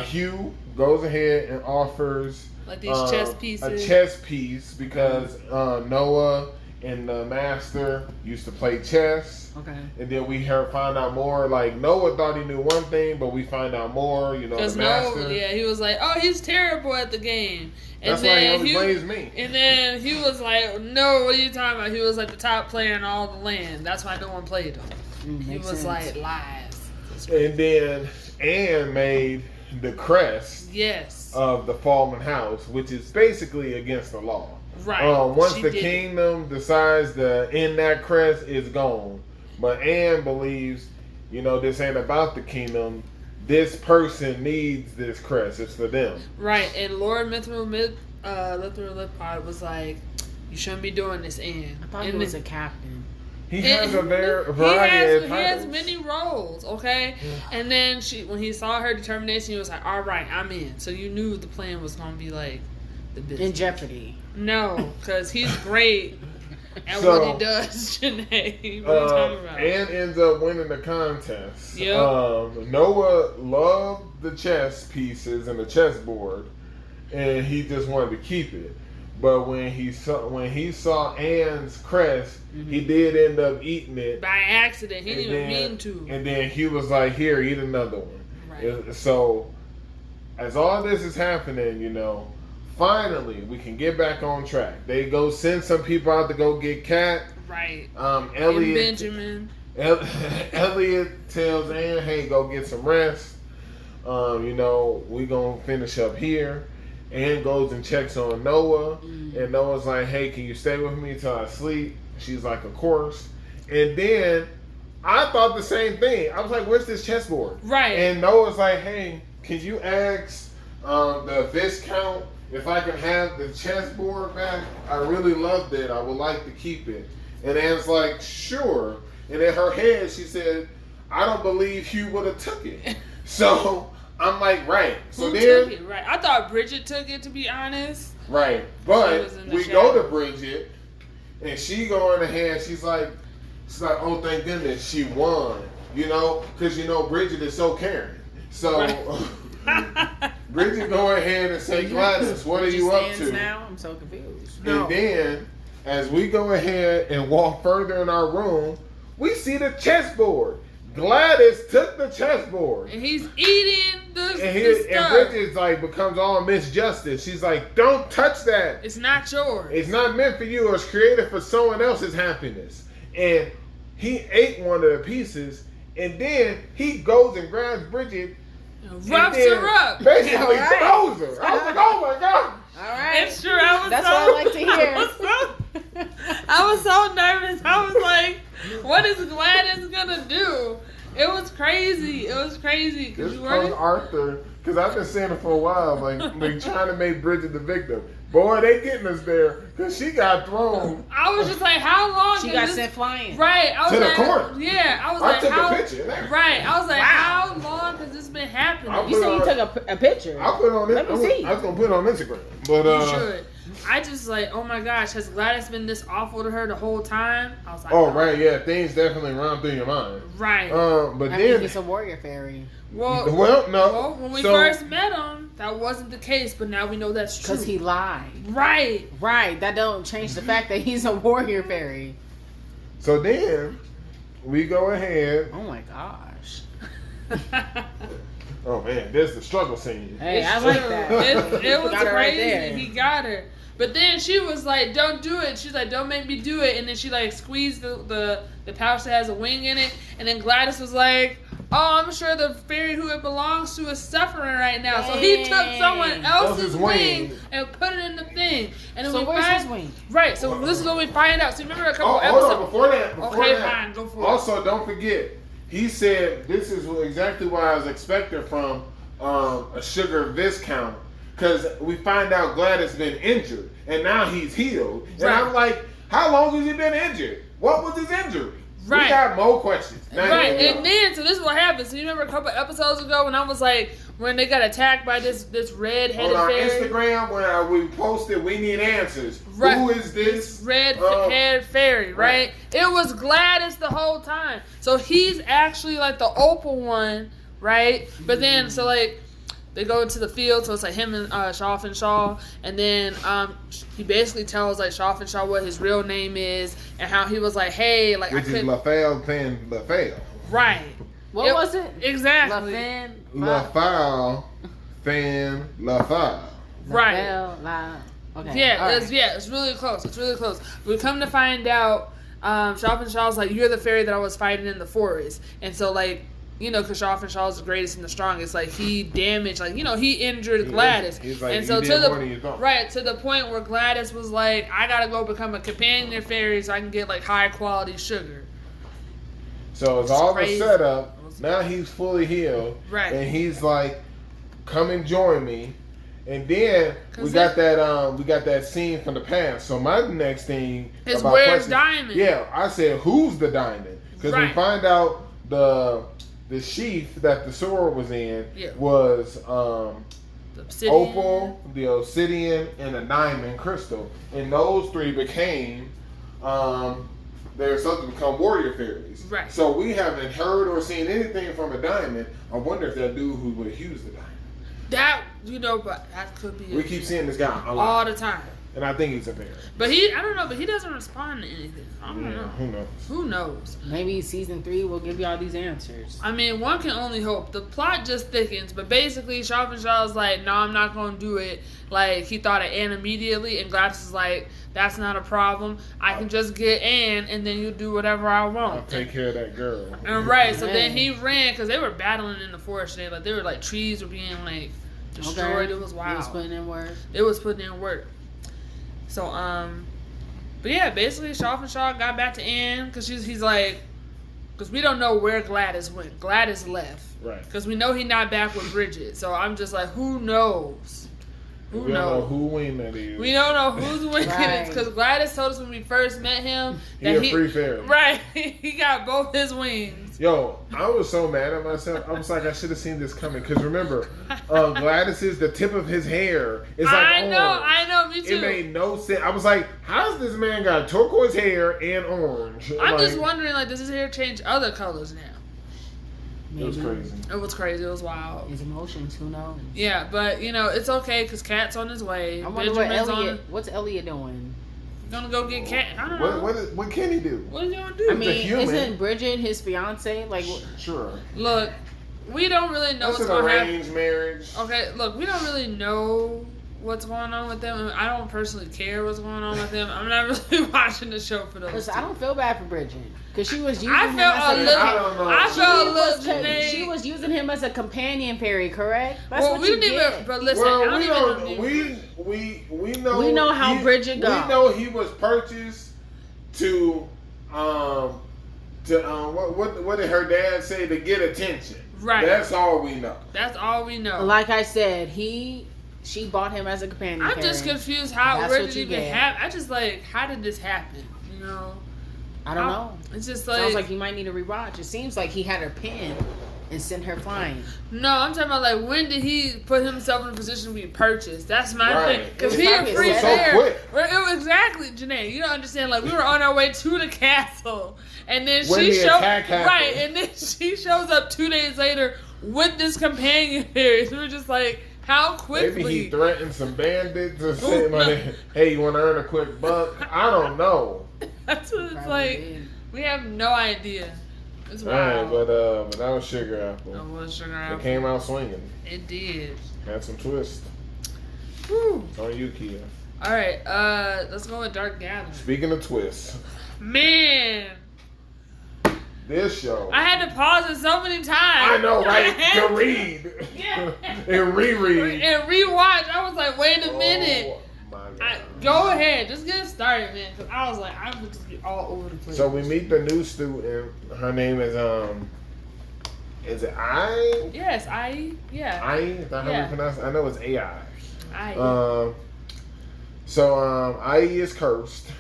Hugh goes ahead and offers like these chess pieces. A chess piece because Noah and the master used to play chess. Okay. And then we find out more. Like Noah thought he knew one thing, but we find out more. You know, the master. Noah, he was like, "Oh, he's terrible at the game." And that's why he only plays me. And then he was like, "No, what are you talking about?" He was like the top player in all the land. That's why no one played him. He was like lies. And then Anne made the crest. Yes. Of the fallen house, which is basically against the law. Right. Once the kingdom decides to end that crest, it's gone. But Anne believes, this ain't about the kingdom. This person needs this crest. It's for them. Right. And Lord Mithril Lithpod was like, "You shouldn't be doing this, Anne." I thought he was a captain. He has a variety of titles. He has many roles, okay? And then when he saw her determination, he was like, "All right, I'm in." So you knew the plan was going to be like the business. In jeopardy. No, because he's great at what he does, Jenae. What are you talking about? Anne ends up winning the contest. Yep. Noah loved the chess pieces and the chessboard, and he just wanted to keep it. But when he saw Anne's crest, he did end up eating it by accident. He didn't even mean to. And then he was like, "Here, eat another one." Right. So, as all this is happening, finally we can get back on track. They go send some people out to go get Kat. Right. Elliot. And Benjamin. Elliot tells Anne, "Hey, go get some rest. We gonna finish up here." Anne goes and checks on Noah, and Noah's like, "Hey, can you stay with me till I sleep?" She's like, "Of course." And then I thought the same thing. I was like, "Where's this chessboard?" Right. And Noah's like, "Hey, can you ask the Viscount if I can have the chessboard back? I really loved it. I would like to keep it." And Anne's like, "Sure." And in her head, she said, "I don't believe Hugh would have took it." So I'm like, right. So Who then, took it? Right. I thought Bridget took it, to be honest. Right. But we go to Bridget, and she going ahead. She's like, "Oh, thank goodness she won." Because Bridget is so caring. So Bridget go ahead and say, "Gladys, what are you up to?" Now I'm so confused. And then, as we go ahead and walk further in our room, we see the chessboard. Gladys took the chessboard. And he's eating the stuff. And Bridget becomes all Miss Justice. She's like, "Don't touch that. It's not yours. It's not meant for you. It's created for someone else's happiness." And he ate one of the pieces, and then he goes and grabs Bridget, roughs her up, basically throws her. I was like, "Oh my god!" All right, it's true. That's what I like to hear. I was so nervous. I was like, "What is Gladys gonna do?" It was crazy. This punk Arthur, because I've been saying it for a while, like trying to make Bridget the victim. Boy, they getting us there, because she got thrown. I was just like, how long? She got sent flying. Right. I was to like, the court. Yeah. I was I like, took how? a picture. Right. I was like, how long has this been happening? You said you took a picture. I'll put it on. Let me see. I was gonna put it on Instagram, but you should. I just like, oh my gosh, has Gladys been this awful to her the whole time? I was like, oh right, yeah, things definitely run through your mind. Right. But I then think it's a warrior fairy. Well, no. Well, when we first met him, that wasn't the case, but now we know that's true. Because he lied. Right. That don't change the fact that he's a warrior fairy. So then we go ahead. Oh my gosh. Oh man, there's the struggle scene. Hey, I like that. It was crazy. Right, he got her. But then she was like, "Don't do it." She's like, "Don't make me do it." And then she like squeezed the pouch that has a wing in it. And then Gladys was like, oh, I'm sure the fairy who it belongs to is suffering right now. So he took someone else's wing and put it in the thing. And then so where's his wing? Right, so this is what we find out. So remember a couple episodes. Hold on, before that. Fine, go for it. Also, don't forget, he said this is exactly what I was expecting from a Sugar Viscount. Because we find out Gladys been injured, and now he's healed. And I'm like, how long has he been injured? What was his injury? Right. We got more questions. Right, and then, so this is what happened. So you remember a couple episodes ago when I was like, when they got attacked by this red-headed fairy? On Instagram, when we posted, we need answers. Right. Who is this? Red-headed fairy, right? It was Gladys the whole time. So he's actually like the opal one, right? But then, so like, they go into the field, so it's like him and Shaw, and then he basically tells like Shaw what his real name is and how he was like, hey, like which is LaFelle Fan LaFelle. Right. What was it? Exactly. LaFelle Fan LaFelle. Right. Okay. Yeah, it's really close. It's really close. We come to find out, Shaw's like, you're the fairy that I was fighting in the forest, and so like. You know, because Shaw is the greatest and the strongest. Like, he damaged, like, you know, he injured Gladys. He's like, and so to the point where Gladys was like, I gotta go become a companion fairy so I can get, like, high quality sugar. So it's all the setup. Now he's fully healed. Right. And he's like, come and join me. And then we got that scene from the past. So my next thing is where's Diamond? Yeah, I said, who's the Diamond? Because we find out the sheath that the sword was in was the opal, the obsidian, and a diamond crystal. And those three became, they're supposed to become warrior fairies. Right. So we haven't heard or seen anything from a diamond. I wonder if that dude who would use the diamond. That, you know, but that could be. We keep seeing this guy a lot. All the time. And I think he's a fairy. But I don't know, but he doesn't respond to anything. I don't know. Who knows? Who knows? Maybe season 3 will give y'all these answers. I mean, one can only hope. The plot just thickens, but basically, Shaw's like, no, I'm not going to do it. Like, he thought of Anne immediately, and Gladys is like, that's not a problem. I can just get Anne, and then you do whatever I want. I'll take care of that girl. And so then he ran, because they were battling in the forest today. Like, they were like, trees were being, like, destroyed. It was wild. It was putting in work. It was putting in work. So, but yeah, basically, Shaw got back to Anne, because he's like, because we don't know where Gladys went. Gladys left. Right. Because we know he's not back with Bridget. So I'm just like, who knows? We don't know who wing that is. We don't know whose wing it is, because Gladys told us when we first met him that he a free fairy. Right. He got both his wings. Yo, I was so mad at myself. I was like, I should have seen this coming. Because remember, Gladys is the tip of his hair. It's like I know, me too. It made no sense. I was like, how's this man got turquoise hair and orange? I'm just wondering, like, does his hair change other colors now? Maybe. It was crazy. It was crazy. It was wild. His emotions, who knows? Yeah, but, you know, it's okay because Cat's on his way. I wonder what's Elliot doing? Gonna go get Cat. I don't know. What can he do? What is he gonna do? I mean, isn't Bridget his fiance? Like, sure. Look, we don't really know what's going on. That's an arranged marriage. Okay, look, we don't really know what's going on with them. I don't personally care what's going on with them. I'm not really watching the show for those. Listen, I don't feel bad for Bridget because she was using I felt a little. Jenae. She was using him as a companion fairy, correct? That's what we didn't even. But listen, we know. We know how Bridget got. We know he was purchased to what did her dad say, to get attention? Right. That's all we know. That's all we know. Like I said, she bought him as a companion. I'm just confused where did it even happen? I just like, how did this happen? You know? I don't know. It's just like, sounds like you might need a rewatch. It seems like he had her pinned and sent her flying. No, I'm talking about like, when did he put himself in a position to be purchased? That's my thing. Because he a free fair. Exactly, Jenae. You don't understand. Like, we were on our way to the castle, and then she shows up 2 days later with this companion fairy. So we're just like, how quickly? Maybe he threatened some bandits or saying like, "Hey, you want to earn a quick buck?" I don't know. That's what it's like. We have no idea. It's wild. Alright, but that was Sugar Appl. That was Sugar Appl. It came out swinging. It did. Had some twist. Woo. On you, Kia. Alright, let's go with Dark Gathering. Speaking of twists. Man. This show. I had to pause it so many times. I know, right? To read. Yeah. And reread. And rewatch. I was like, wait a minute. My God. Go ahead. Just get started, man. Because I was like, I would just be all over the place. So we meet the new student. Her name is it I? Yes, I. Yeah. I? Is that how we pronounce it? I know it's AI. I. So I.E. is cursed,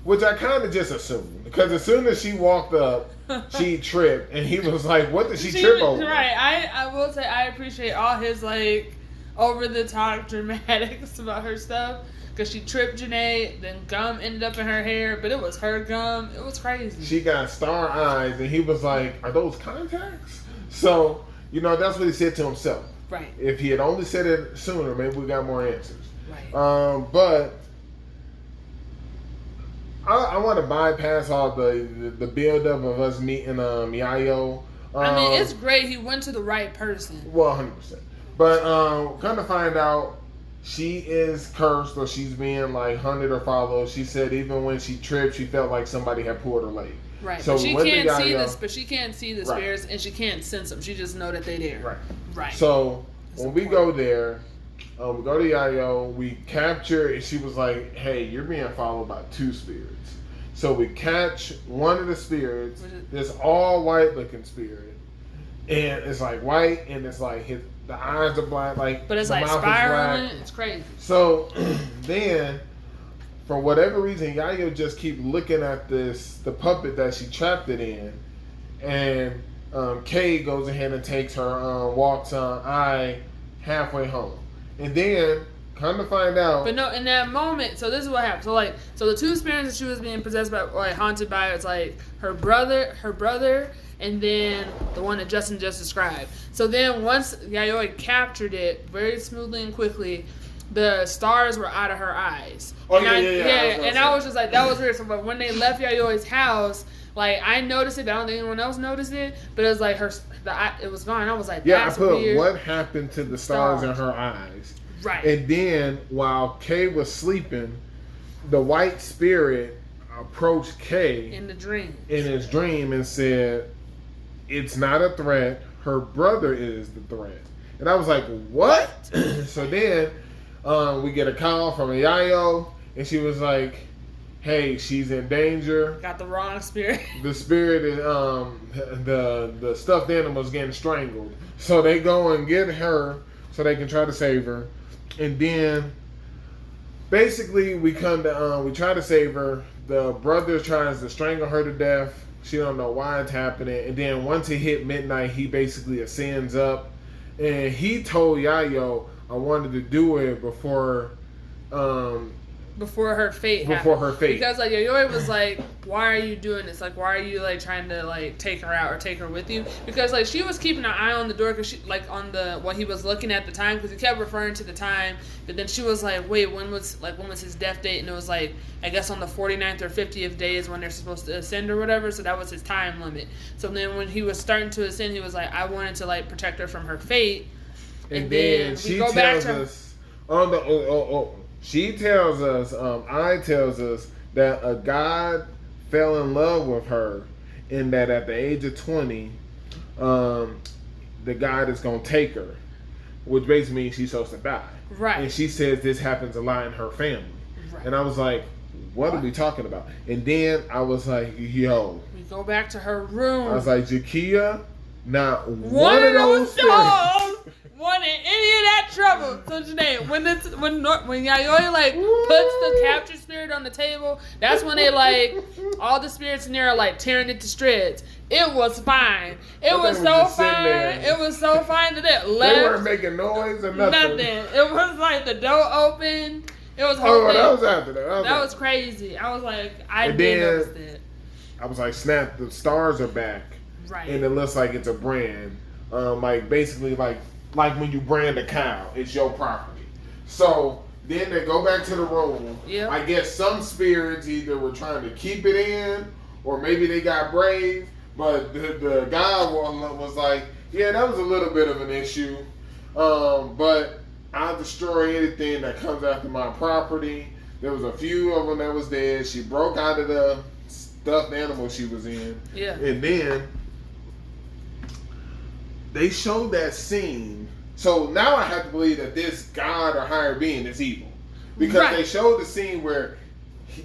which I kind of just assumed because as soon as she walked up, she tripped, and he was like, "What did she trip over?" Right. I will say I appreciate all his like over the top dramatics about her stuff because she tripped Jenae, then gum ended up in her hair, but it was her gum. It was crazy. She got star eyes, and he was like, "Are those contacts?" So that's what he said to himself. Right. If he had only said it sooner, maybe we got more answers. Right. But I want to bypass all the build up of us meeting Yayo. I mean, it's great. He went to the right person. Well, 100%. But come to find out, she is cursed or she's being like hunted or followed. She said even when she tripped, she felt like somebody had pulled her leg. Right. So but she can't see this. But she can't see the spirits and she can't sense them. She just know that they're there. Right. Right. So when we go there. We go to Yayo, we capture, and she was like, hey, you're being followed by 2 spirits. So we catch one of the spirits, this all white looking spirit, and it's like white, and it's like the eyes are black, like but it's the like mouth spiraling, is black. It's crazy. So then, for whatever reason, Yayo just keep looking at the puppet that she trapped it in, and Kay goes ahead and takes her, walks I halfway home. And then, come to find out. But no, in that moment, so this is what happened. So the 2 spirits that she was being possessed by, like haunted by, it's like her brother, and then the one that Justin just described. So then once Yayoi captured it very smoothly and quickly, the stars were out of her eyes. Oh, and yeah. And I was just like, that was weird. So but when they left Yayoi's house, like I noticed it, but I don't think anyone else noticed it. But it was like it was gone. I was like, that's weird. What happened to the stars in her eyes? Right. And then while Kay was sleeping, the white spirit approached Kay in his dream and said, "It's not a threat. Her brother is the threat." And I was like, "What?" So then we get a call from Yayo, and she was like, hey, she's in danger. Got the wrong spirit. The spirit is the stuffed animal's getting strangled. So they go and get her so they can try to save her. And then basically we come to we try to save her. The brother tries to strangle her to death. She don't know why it's happening. And then once it hit midnight, he basically ascends up. And he told Yayo, I wanted to do it before her fate happened. Because like Yayoi was like, why are you doing this? Like, why are you like trying to like take her out or take her with you? Because like she was keeping an eye on the door because she like on the what he was looking at the time because he kept referring to the time. But then she was like, wait, when was his death date? And it was like I guess on the 49th or 50th day is when they're supposed to ascend or whatever. So that was his time limit. So then when he was starting to ascend, he was like, I wanted to like protect her from her fate. And then she tells us on the she tells us, I tells us that a god fell in love with her and that at the age of 20, the god is going to take her, which basically means she's supposed to die. Right. And she says this happens a lot in her family. Right. And I was like, what are we talking about? And then I was like, yo. We go back to her room. I was like, Jakia, not one of those dogs wanted any of that trouble. So Jenae, when Yayoi like puts the captured spirit on the table, that's when they like all the spirits in there are like tearing it to shreds. It was fine. It was so fine. It was so fine that it left. They weren't making noise or nothing. Nothing. It was like the door opened. It was whole thing. That was after that. That was crazy. I was like, I didn't notice that. I was like, snap! The stars are back. Right. And it looks like it's a brand. Like basically like when you brand a cow, it's your property. So then they go back to the room. Yeah. I guess some spirits either were trying to keep it in, or maybe they got brave. But the guy was like, yeah, that was a little bit of an issue. But I'll destroy anything that comes after my property. There was a few of them that was dead. She broke out of the stuffed animal she was in. Yeah. And then they showed that scene. So now I have to believe that this god or higher being is evil. Because they showed the scene where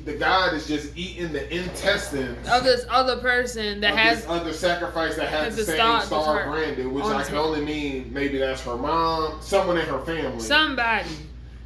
the god is just eating the intestines of this other person that has this other sacrifice that has the same star branded, which I can only mean maybe that's her mom, someone in her family, somebody.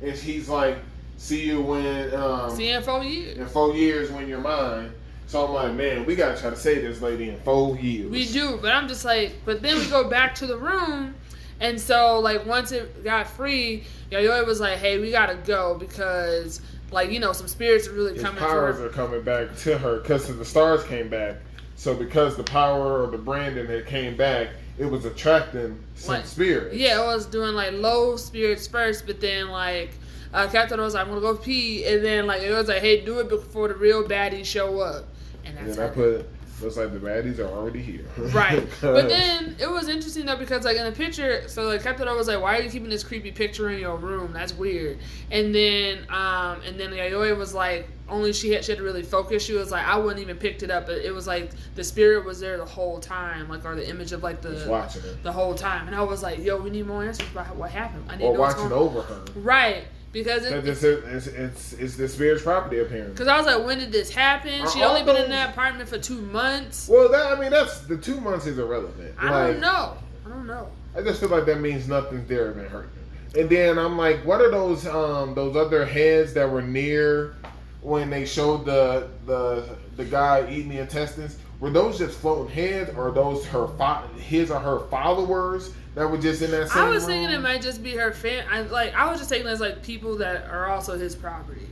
And he's like, "See you when see you in 4 years. In 4 years when you're mine." So I'm like, man, we gotta try to save this lady in 4 years. We do, but I'm just like, but then we go back to the room, and so like once it got free, Yayoi was like, "Hey, we gotta go because." Like, you know, some spirits are really coming. His powers are coming back to her because the stars came back. So because the power or the branding that came back, it was attracting some spirits. Yeah, it was doing like low spirits first, but then like Captain was like, "I'm gonna go pee," and then like it was like, "Hey, do it before the real baddies show up." And that's looks like the baddies are already here. Right. But then it was interesting though because like in the picture, so like Captain was like, "Why are you keeping this creepy picture in your room? That's weird." And then Yayoi was like, only she had to really focus. She was like, "I wouldn't even picked it up," but it was like the spirit was there the whole time, like or the image of like the watching it the whole time. And I was like, "Yo, we need more answers about what happened. I need or to know what's watching going on." over her. Right. Because it's the spirit's property apparently. Because I was like, when did this happen? She only been in that apartment for 2 months. Well, that's the 2 months is irrelevant. I don't know. I just feel like that means nothing's there been hurting. And then I'm like, what are those other heads that were near when they showed the guy eating the intestines? Were those just floating heads, or are those his or her followers that were just in that same room? I was thinking it might just be her fan. I was just taking it as like people that are also his property.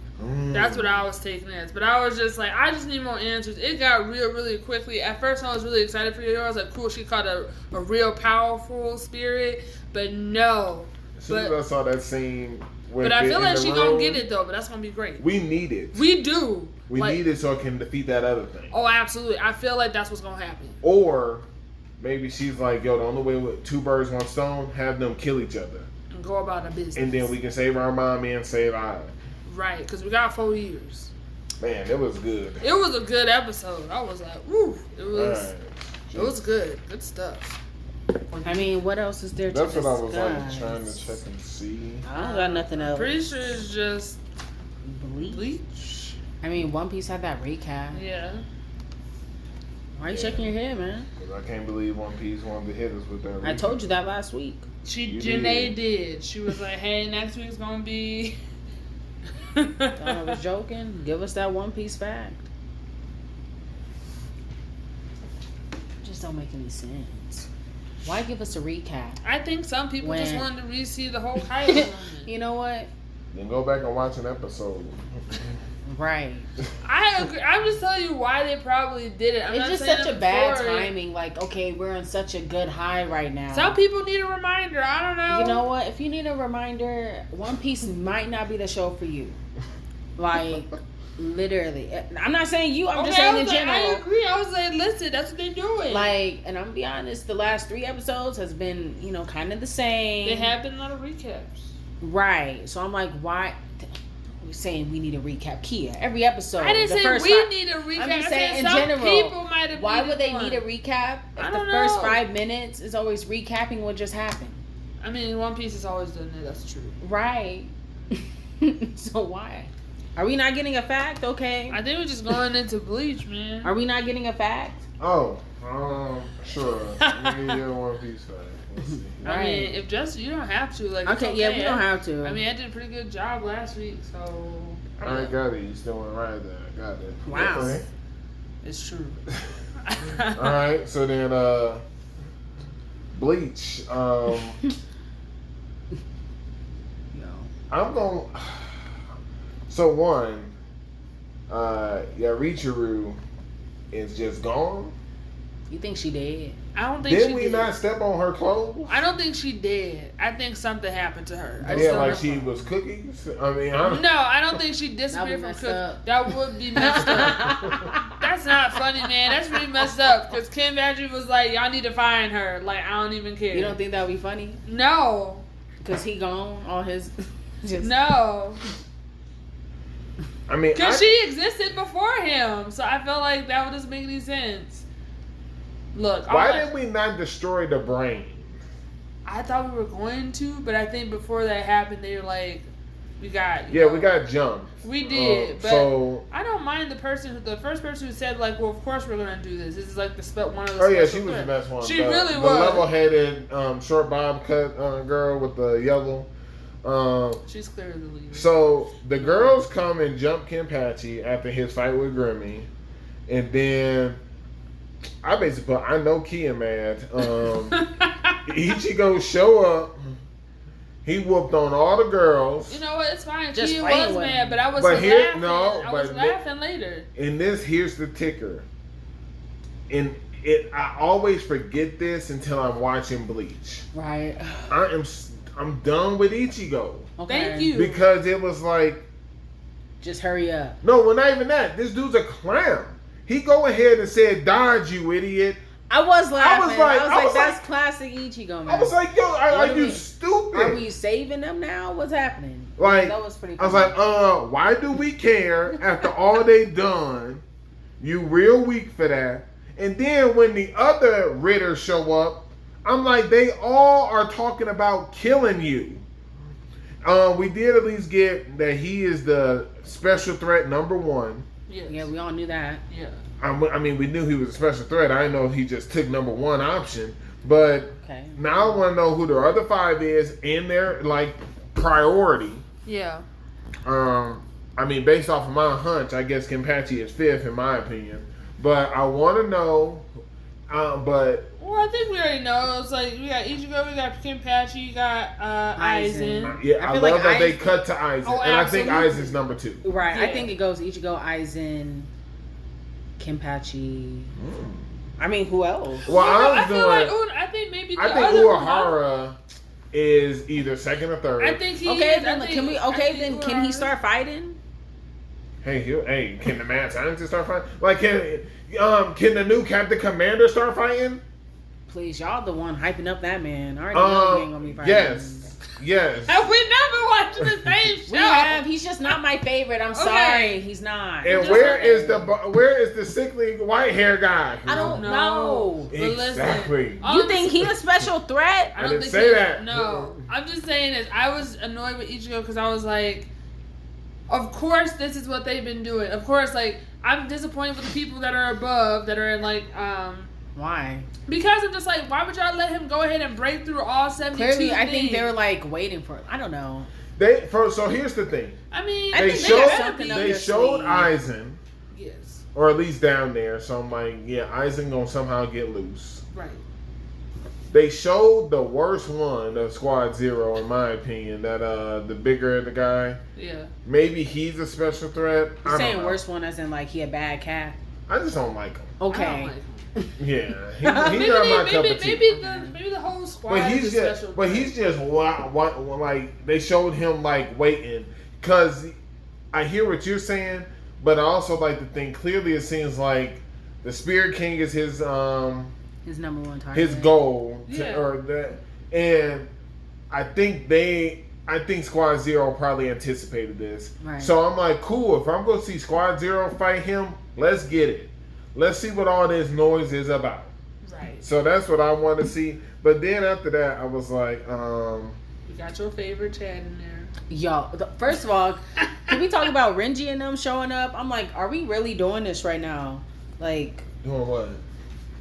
That's what I was taking it as. But I was just like, I just need more answers. It got real really quickly. At first, I was really excited for you. I was like, cool, she caught a real powerful spirit. But no. As soon as I saw that scene. But I feel like she gonna get it though. But that's gonna be great. We need it. We do. We need it so it can defeat that other thing. Oh, absolutely. I feel like that's what's gonna happen. Or maybe she's like, yo, the only way with 2 birds, 1 stone, have them kill each other. And go about our business. And then we can save our mommy and save I. Right, because we got 4 years. Man, it was good. It was a good episode. I was like, woo. It was good. Good stuff. I mean, what else is there to discuss? That's what I was like trying to check and see. I don't got nothing else. Pretty sure it's just Bleach. I mean, One Piece had that recap. Yeah. Why are you shaking your head, man? Because I can't believe One Piece wanted to hit us with that recap. I told you that last week. Jenae did. She was like, hey, next week's going to be... I was joking. Give us that One Piece fact. Just don't make any sense. Why give us a recap? I think some people just wanted to re-see the whole Kaido. You know what? Then go back and watch an episode. Right. I agree. I'm just telling you why they probably did it. It's just such a bad timing. Like, okay, we're in such a good high right now. Some people need a reminder. I don't know. You know what? If you need a reminder, One Piece might not be the show for you. Like, literally. I'm not saying you. I'm just saying in general. I agree. I was like, listen, that's what they're doing. Like, and I'm gonna be honest, the last 3 episodes has been, kind of the same. They have been a lot of recaps. Right. So I'm like, why? We're saying we need a recap. Kia, every episode. I didn't say we need a recap. I'm just saying in some general. People might have. Why would they need a recap if the first 5 minutes is always recapping what just happened? I mean, One Piece has always done it. That's true. Right. So why? Are we not getting a fact? Okay. I think we're just going into Bleach, man. Are we not getting a fact? Oh, sure. Let me get One Piece fact. Let's see. I mean, if just you don't have to, like. Okay, yeah, we don't have to. I mean, I did a pretty good job last week, so. I got it. You still went right there. I got it. Wow. Okay. It's true. All right. So then, Bleach. No. I'm going. So one, Yarichiro is just gone. You think she dead? I don't think she did. Did we not step on her clothes? I don't think she did. I think something happened to her. Like she was cookies? I mean, no, I don't think she disappeared from cookies. That would be messed up. That's not funny, man. That's really messed up. Because Kim Badger was like, y'all need to find her. Like, I don't even care. You don't think that would be funny? No. Because he gone, all his... No. I mean, because she existed before him, so I felt like that doesn't make any sense. Look, why did we not destroy the brain? I thought we were going to, but I think before that happened, they were like, we got jumped. We did, but so I don't mind the first person who said like, well, of course we're gonna do this. This is like one of the. Oh yeah, she was the best one. She really was. The level-headed, short bob cut girl with the yellow. She's clearly the leader. So the girls come and jump Kenpachi after his fight with Grimmy, and then I basically put, I know Kia mad. Ichigo show up. He whooped on all the girls. You know what? It's fine. Just Kia was mad, but I was laughing. I was laughing later. And here's the ticker. And I always forget this until I'm watching Bleach. Right. I'm done with Ichigo. Okay. Thank you. Because it was like, just hurry up. No, well, not even that. This dude's a clown. He go ahead and said, "Dodge, you idiot." I was laughing. I was like, that's like, classic Ichigo, man. I was like, yo, are you stupid? Are we saving them now? What's happening? Like, that was pretty funny. I was like, why do we care after all they done? You real weak for that. And then when the other Ritters show up, I'm like, they all are talking about killing you. We did at least get that he is the special threat number 1. Yes. Yeah, we all knew that. Yeah. I mean, we knew he was a special threat. I didn't know if he just took number 1 option. But now I want to know who the other 5 is and their, like, priority. Yeah. I mean, based off of my hunch, I guess Kenpachi is 5th in my opinion. But I want to know, Well, I think we already know. It's like, we got Ichigo, we got Kenpachi, you got Aizen. Yeah, I love like that they cut to Aizen. Oh, and I think Aizen's number 2. Right. Yeah. I think it goes Ichigo, Aizen, Kenpachi. I mean, who else? Well, I think maybe the other Uehara is either 2nd or 3rd. I think he okay, is. Then can he start fighting? Hey, can the mad scientist start fighting? Like, can the new Captain Commander start fighting? Please, y'all the one hyping up that man. I already know he ain't gonna be fighting. Yes. Have we not been watching the same show? We have. He's just not my favorite. I'm sorry. He's not. And where is the sickly white hair guy? I don't know. Exactly. You think he's a special threat? I didn't say that. No. I'm just saying is I was annoyed with Ichigo because I was like, of course this is what they've been doing. Of course, like, I'm disappointed with the people that are above, that are in like, why? Because I'm just like, why would y'all let him go ahead and break through all 72 Clearly, I things? think they were like waiting for it. I don't know. So here's the thing. I mean, they showed Aizen. Yes. Or at least down there. So I'm like, yeah, Aizen gonna somehow get loose. Right. They showed the worst one of Squad Zero, in my opinion. That the bigger the guy. Yeah. Maybe he's a special threat. You're saying worst one as in like he a bad cat? I just don't like him. Okay. I don't like him. Yeah, he's not my cup of tea. Maybe the whole squad. But he's just like they showed him like waiting, because I hear what you're saying, but I also like to think clearly. It seems like the Spirit King is his number 1 target, his goal, Yeah. and I think Squad Zero probably anticipated this. Right. So I'm like, cool. If I'm going to see Squad Zero fight him, let's get it. Let's see what all this noise is about. Right. So that's what I want to see. But then after that, I was like, You got your favorite chat in there. Yo, first of all, can we talk about Renji and them showing up? I'm like, are we really doing this right now? Like, doing what?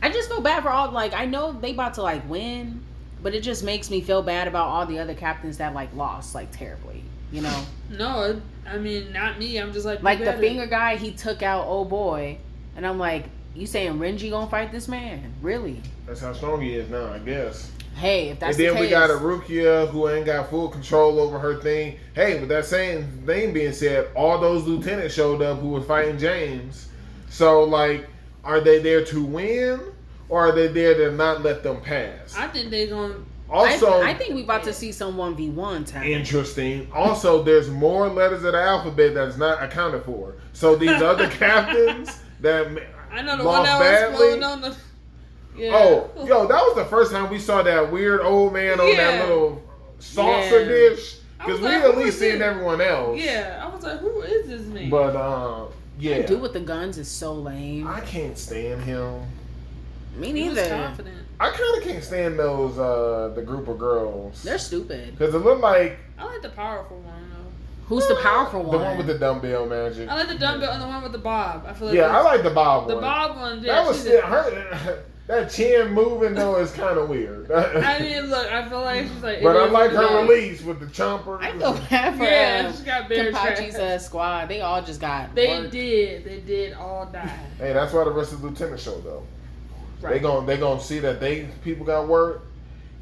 I just feel bad for all, like, I know they about to like win, but it just makes me feel bad about all the other captains that like lost like terribly, you know? No, I mean, not me. I'm just like the finger guy, he took out old boy. And I'm like, you saying Renji gonna fight this man? Really? That's how strong he is now, I guess. Hey, if that's the case. And then we got a Rukia who ain't got full control over her thing. Hey, but that same thing being said, all those lieutenants showed up who were fighting James. So, like, are they there to win? Or are they there to not let them pass? I think they're going to... Also, I think we about to see some 1v1 time. Interesting. Also, there's more letters of the alphabet that's not accounted for. So these other captains... I know the one that was floating on the... Yeah. Oh, yo, that was the first time we saw that weird old man on that little salsa dish. Because we at least seen everyone else. Yeah, I was like, who is this man? But yeah. Dude with the guns is so lame. I can't stand him. Me neither. He was confident. I kind of can't stand those the group of girls. They're stupid. Because it looked like. I like the powerful one though. Who's the powerful one? The one with the dumbbell magic. I like the dumbbell and the one with the bob. I feel like I like the bob one. The bob one. Yeah, that was still her. That chin moving though is kind of weird. I mean, look, I feel like she's like. But I like her release with the chompers. I feel bad for she got bear Kenpachi's squad. They all just got. They did all die. Hey, that's why the rest of the Lieutenant show though. Right. They gonna see that people got work.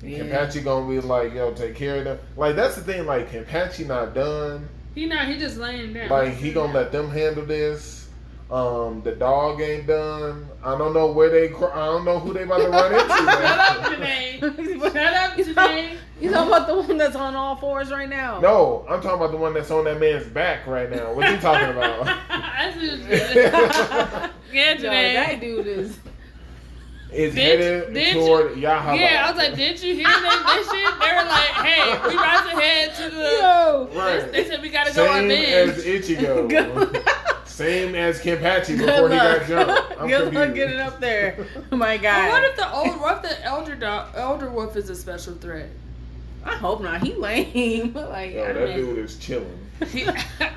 Yeah. Kenpachi gonna be like, yo, take care of them. Like that's the thing. Like Kenpachi not done. He just laying down. Like he gonna let them handle this. The dog ain't done. I don't know where I don't know who they about to run into. Shut up, Jenae. Shut up, Jenae. You talking about the one that's on all fours right now? No, I'm talking about the one that's on that man's back right now. What you talking about? I see what you're saying. Yeah, Jenae. That dude is. Headed toward Yahaba. Yeah, I was like, didn't you hear that shit? They were like, hey, we about to head to the. Yo. Right. They said we gotta go on Same binge. as Ichigo. Same as Kenpachi before he got jumped. I'm Good luck confused. getting up there. Oh my god. But what if the elder wolf is a special threat? I hope not. He lame. Like, Yo, I that mean, dude is chilling.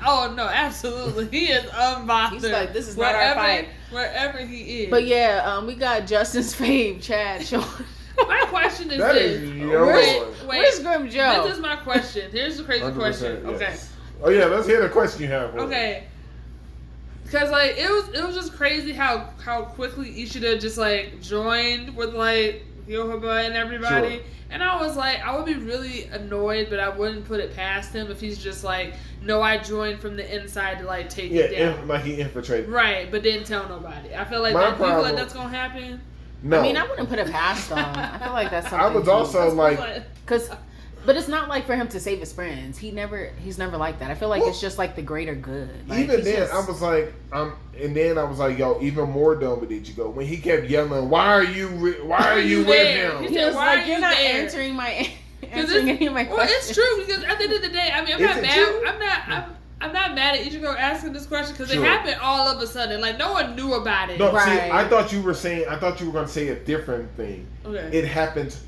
Oh no, absolutely. He is unbothered. He's like, this is not our fight. Wherever he is. But yeah, we got Justin's fave, Chad. My question is That this. is your Where's Grim Joe? This is my question. Here's the crazy question. Yes. Okay. Oh yeah, let's hear the question you have. Okay. Because like it was just crazy how quickly Ishida just like joined with like Yohaba and everybody. Sure. And I was like, I would be really annoyed, but I wouldn't put it past him if he's just like, no, I joined from the inside to like take it down. Like he infiltrated. But didn't tell nobody. I feel like My you feel problem- like that's gonna happen. No. I mean, I wouldn't put it past him. I feel like that's something. I was also like, but it's not like for him to save his friends. He's never like that. I feel like it's just like the greater good. Like, even then, I was like, and then I was like, yo, even more dumb with Ichigo when he kept yelling, "Why are you with him?" He was like, "You're not answering any of my questions." Well, it's true because at the end of the day, I mean, I'm not mad. I'm not mad at Ichigo asking this question because it happened all of a sudden. Like no one knew about it. No, see, I thought you were going to say a different thing. Okay. It happens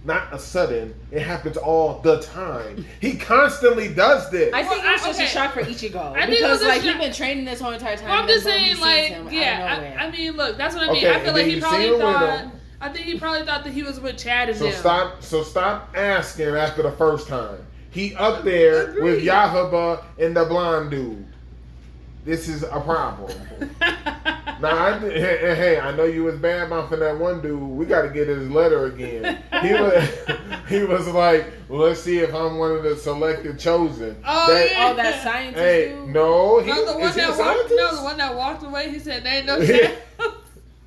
not a sudden. It happens all the time. He constantly does this. I think it was just a shock for Ichigo because like he's been training this whole entire time. Well, I'm just saying, like, I mean, look, that's what I mean. Okay, I feel like he probably thought. I think he probably thought that he was with Chad and them. Stop asking after the first time. He up there with Yahaba and the blonde dude. This is a problem. Now, hey, I know you was bad mouthing that one dude. We got to get his letter again. He was like, well, let's see if I'm one of the selected chosen. That scientist dude. No, the one that walked away. He said, "There ain't no shadows."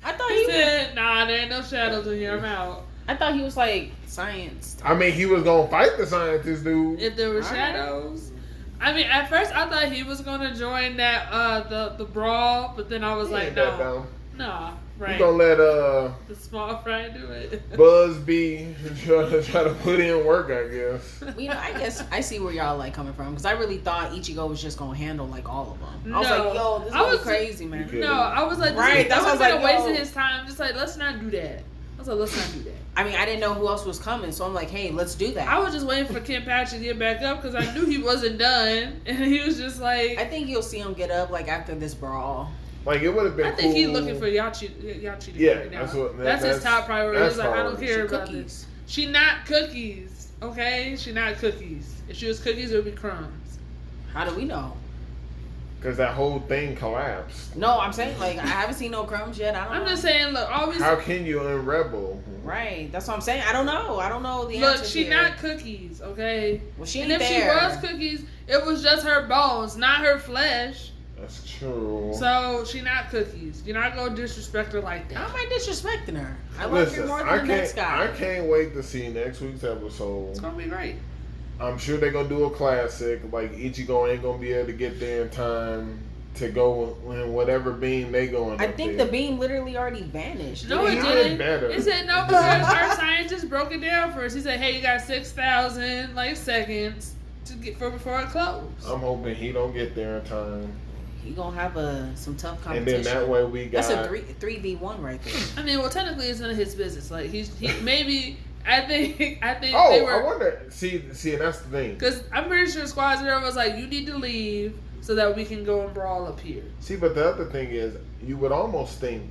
I thought he said, "Nah, there ain't no shadows in here. I'm out." I thought he was like science. I mean, he was gonna fight the scientist dude if there were shadows. I mean, at first I thought he was gonna join that the brawl, but then I was like, no, right. You gonna let the small fry do it? Buzz be try to put in work, I guess. You know, I guess I see where y'all like coming from because I really thought Ichigo was just gonna handle like all of them. I was like, yo, this is gonna be crazy, man. No, I was like, that's why I was like, wasting his time. Just like, let's not do that. I was like, let's not do that. I mean, I didn't know who else was coming, so I'm like, hey, let's do that. I was just waiting for Kenpachi to get back up because I knew he wasn't done, and he was just like. I think you'll see him get up like after this brawl. Like it would have been. I think he's looking for Yachi right now. That's his top priority. He's like, I don't care about this. She not cookies, okay? She not cookies. If she was cookies, it would be crumbs. How do we know? Because that whole thing collapsed. No, I'm saying like I haven't seen no crumbs yet. I'm just saying, look, always. How can you in Rebel? Right, that's what I'm saying. I don't know the answer. Look, she not cookies, okay? Well, she ain't and if there. she was cookies, it was just her bones, not her flesh. That's true. So she not cookies. You're not gonna disrespect her like that. How am I disrespecting her? I love her more than the next guy. I can't wait to see next week's episode. It's gonna be great. I'm sure they're gonna do a classic. Like Ichigo ain't gonna be able to get there in time to go in whatever beam they going. I think the beam literally already vanished. No, it didn't. It said no because our scientist broke it down for us. He said, "Hey, you got 6,000 seconds." to get for before it closed. I'm hoping he don't get there in time. He gonna have some tough And competition. then that way we got. That's a 3v1 right there. I mean, well, technically, it's none of his business. Like he maybe. I think. Oh, they were, I wonder. See, and that's the thing. Because I'm pretty sure Squad Zero was like, you need to leave so that we can go and brawl up here. See, but the other thing is, you would almost think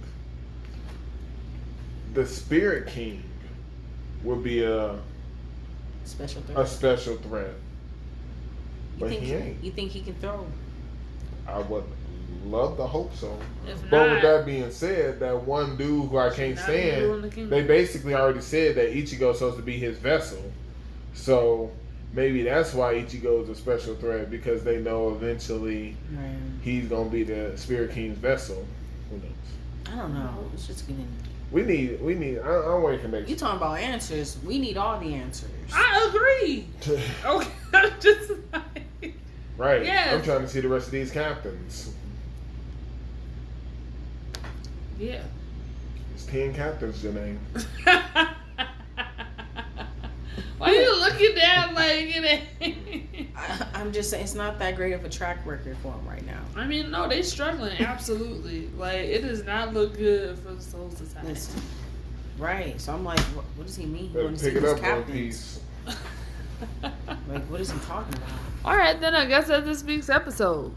the Spirit King would be a special threat. But he ain't. You think he can throw? I would love to hope so. If But not, with that being said, that one dude who I can't stand, they basically already said that Ichigo's supposed to be his vessel. So maybe that's why Ichigo is a special threat, because they know eventually he's gonna be the Spirit King's vessel. Who knows? I don't know. It's just getting. We need. I'm waiting for next. You talking about answers? We need all the answers. I agree. Okay, just like, right. Yes. I'm trying to see the rest of these captains. Yeah. It's 10 captains, Jenae. Why are you looking down like it? I'm just saying it's not that great of a track record for him right now. I mean, no, they struggling absolutely. Like it does not look good for the Soul Society. Right. So I'm like, what does he mean? Better pick it up one piece. Like, what is he talking about? All right, then I guess that's this week's episode.